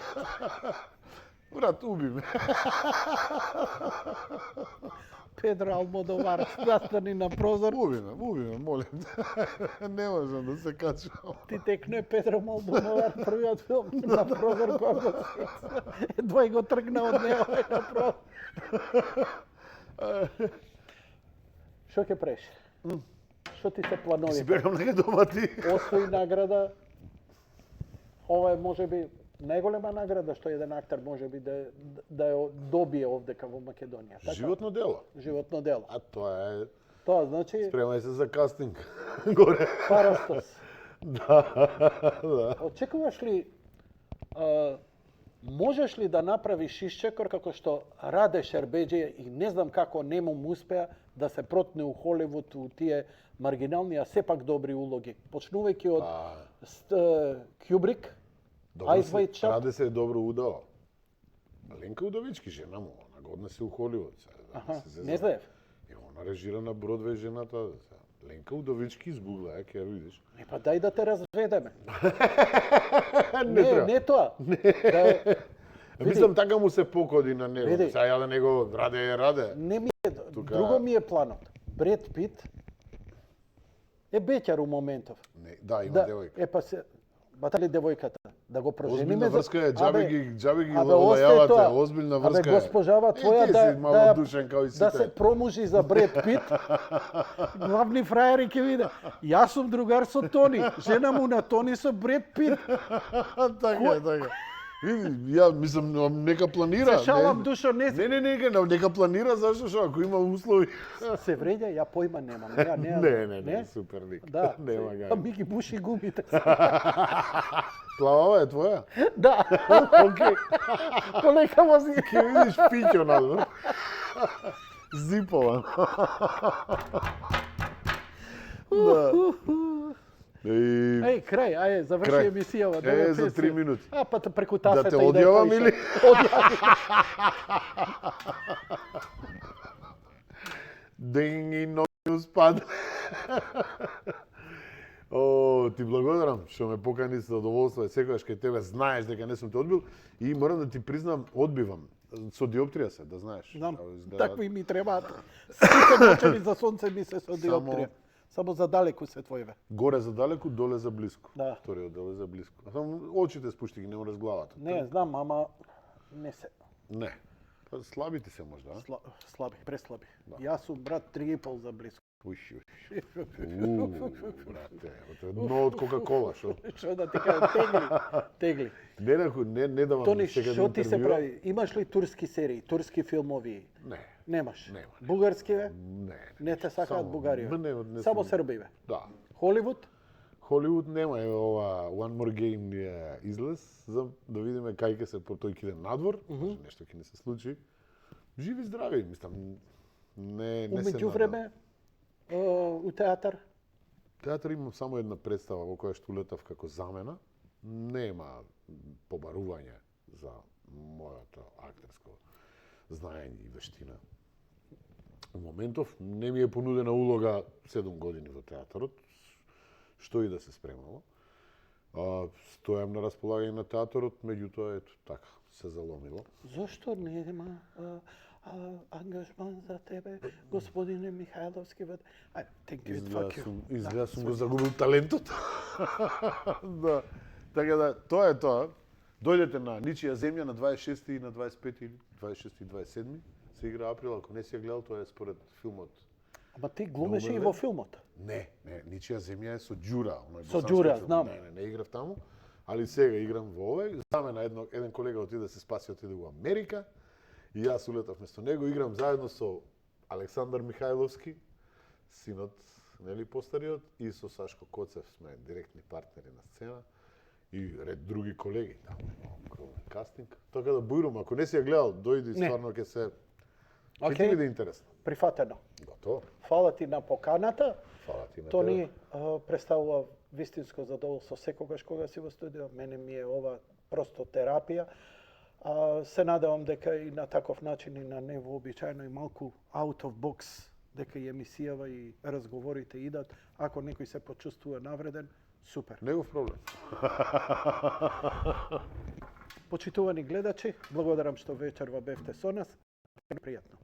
Брат, уби ме. Педро Алмодовар застани на прозор. Уби ме, молим те. Не можам да се качам. Ти текне Педро Алдумовар првиот филм на прозор кога го сеца. Едва и го тргна од него на прозор. Што ќе правиш? Што ти се Си плановите? бегам нека дома ти. Освои награда. Ова е можеби најголема награда што еден актер можеби да ја добие овдека во Македонија. Така? Животно дело. Животно дело. А тоа е... Тоа значи Спремај се за кастинг. Горе. Парастос. Да. Очекуваш ли, можеш ли да направиш исчекор како што Раде Шербеџи и не знам како нему му успеа да се протне у Холивуд у тие маргинални, а сепак добри улоги. Почнувајќи од Кюбрик, Eyes Wide Shut. Раде се е добро удава. Ленка Удовички, жена му, она го однесе у Холивуд. Аха, не знаев. И она режира на Бродвеј жената. Ленка Удовички избугла, ќе ја видиш. Не, па дај да те разведеме. Не треба. Не тоа. Мислам, така му се покоди на него. Види. Сега ја да него Раде е Раде. Не ми е, друго ми е планот. Бред Пит е беќар у моментов. Не, да, има девојка. Па се, бата ли девојката? Да го прожениме. Озбилна врска е, джабе ги абе, осте олајавате, тоа. озбилна врска Абе, е. госпожава твоја ти да си малодушен као и да сите. се промужи за Бред Пит. Главни фраери ќе виде. Јас сум другар со Тони, жена му на Тони со Бред Пит. Така е, така. Види, ја мислам, нека планира. Се шалам, душо, не се. Не, нека планира, зашто што, ако има услови. Се вреѓа, ја појма немам. Ја Не, супер ник. Да, Нема а га. ми ги буши гумите. Плавава е твоја? Да. Океј. Полека вози. Ќе видиш пиќо надвор. Зипован. Да. Еј, крај, ајде, заврши Крај. емисијава. За 3 минути. А, па преку Да тафета те и да одјавам поише. или? Денги ноги спад. О, ти благодарам што ме покани со задоволство е секогаш кај тебе, знаеш дека не сум те одбил и морам да ти признам, одбивам. Со диоптрија се, да знаеш. Знам, Како изгледа. такви ми требаат. Сите ночени за сонце ми се со диоптрија. Само за далеку се твојве. Горе за далеку, доле за блиску. Да. Вториот доле за блиску. А само очите спушти ги, не мораш главата. Не, знам, ама не се. Не. Па слабите се можда, а? Слаби, преслаби. Јас сум брат 3,5 за близко. Уш. Брате, ото е дно од Кока-кола, шо? Што да ти кажам, тегли. Не давам Тони, секаде што ти се интервјуа. прави? Имаш ли турски серии, турски филмови? Не. Немаш. Нема. Бугарски ве? Не. Не те сакаат Само- Бугарија. не Само сум- Срби ве. Да. Холивуд? Холивуд нема, е ова One More Game е излез, за да видиме кај ќе се тој ќе иде надвор, може нешто ќе ни се случи. Живи здрави, мислам, не се Умеѓу време у театар? Театар имам само една представа во која што улетав како замена. Нема побарување за моето актерско знаење и вештина. У моментов не ми е понудена улога 7 години во театарот, што и да се спремало. Стојам на располагање на театарот, меѓутоа ето така се заломило. Зошто нема ангажман за тебе, господине Михајловски? Ајде, thank you, fuck you. Изгледа сум го загубил талентот. Да. Така да, тоа е тоа. Дојдете на Ничија земја на 26 и на 25 или 26 и 27 се игра април, ако не си ја гледал, тоа е според филмот Ама ти глумеше и Добре. во филмот. Не, ничија земја е со Ѓура. Со Ѓура, знам. Не играв таму, али сега играм во овој. Замена еден колега отиде да се спаси, отиде во Америка. И јас улетав место него, играм заедно со Александар Михајловски, синот, нели постариот, и со Сашко Коцев сме директни партнери на сцена и ред други колеги таму. Огромен кастинг. Така да Бујрум, ако не си ја гледал, дојди, Не. стварно ќе се ќе Океј. ти биде интересно. Прифатено. Готово. Фала ти на поканата. Фала ти на Тони тебе. представува вистинско задоволство секогаш кога си во студио. Мене ми е ова просто терапија. Се надевам дека и на таков начин и на невообичаено и малку out of box дека и емисијава и разговорите идат. Ако некој се почувствува навреден, супер. Негов проблем. Почитувани гледачи, благодарам што вечерва бевте со нас. Пријатно.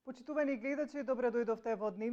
Почитувани гледачи, добре дојдовте во Дневник.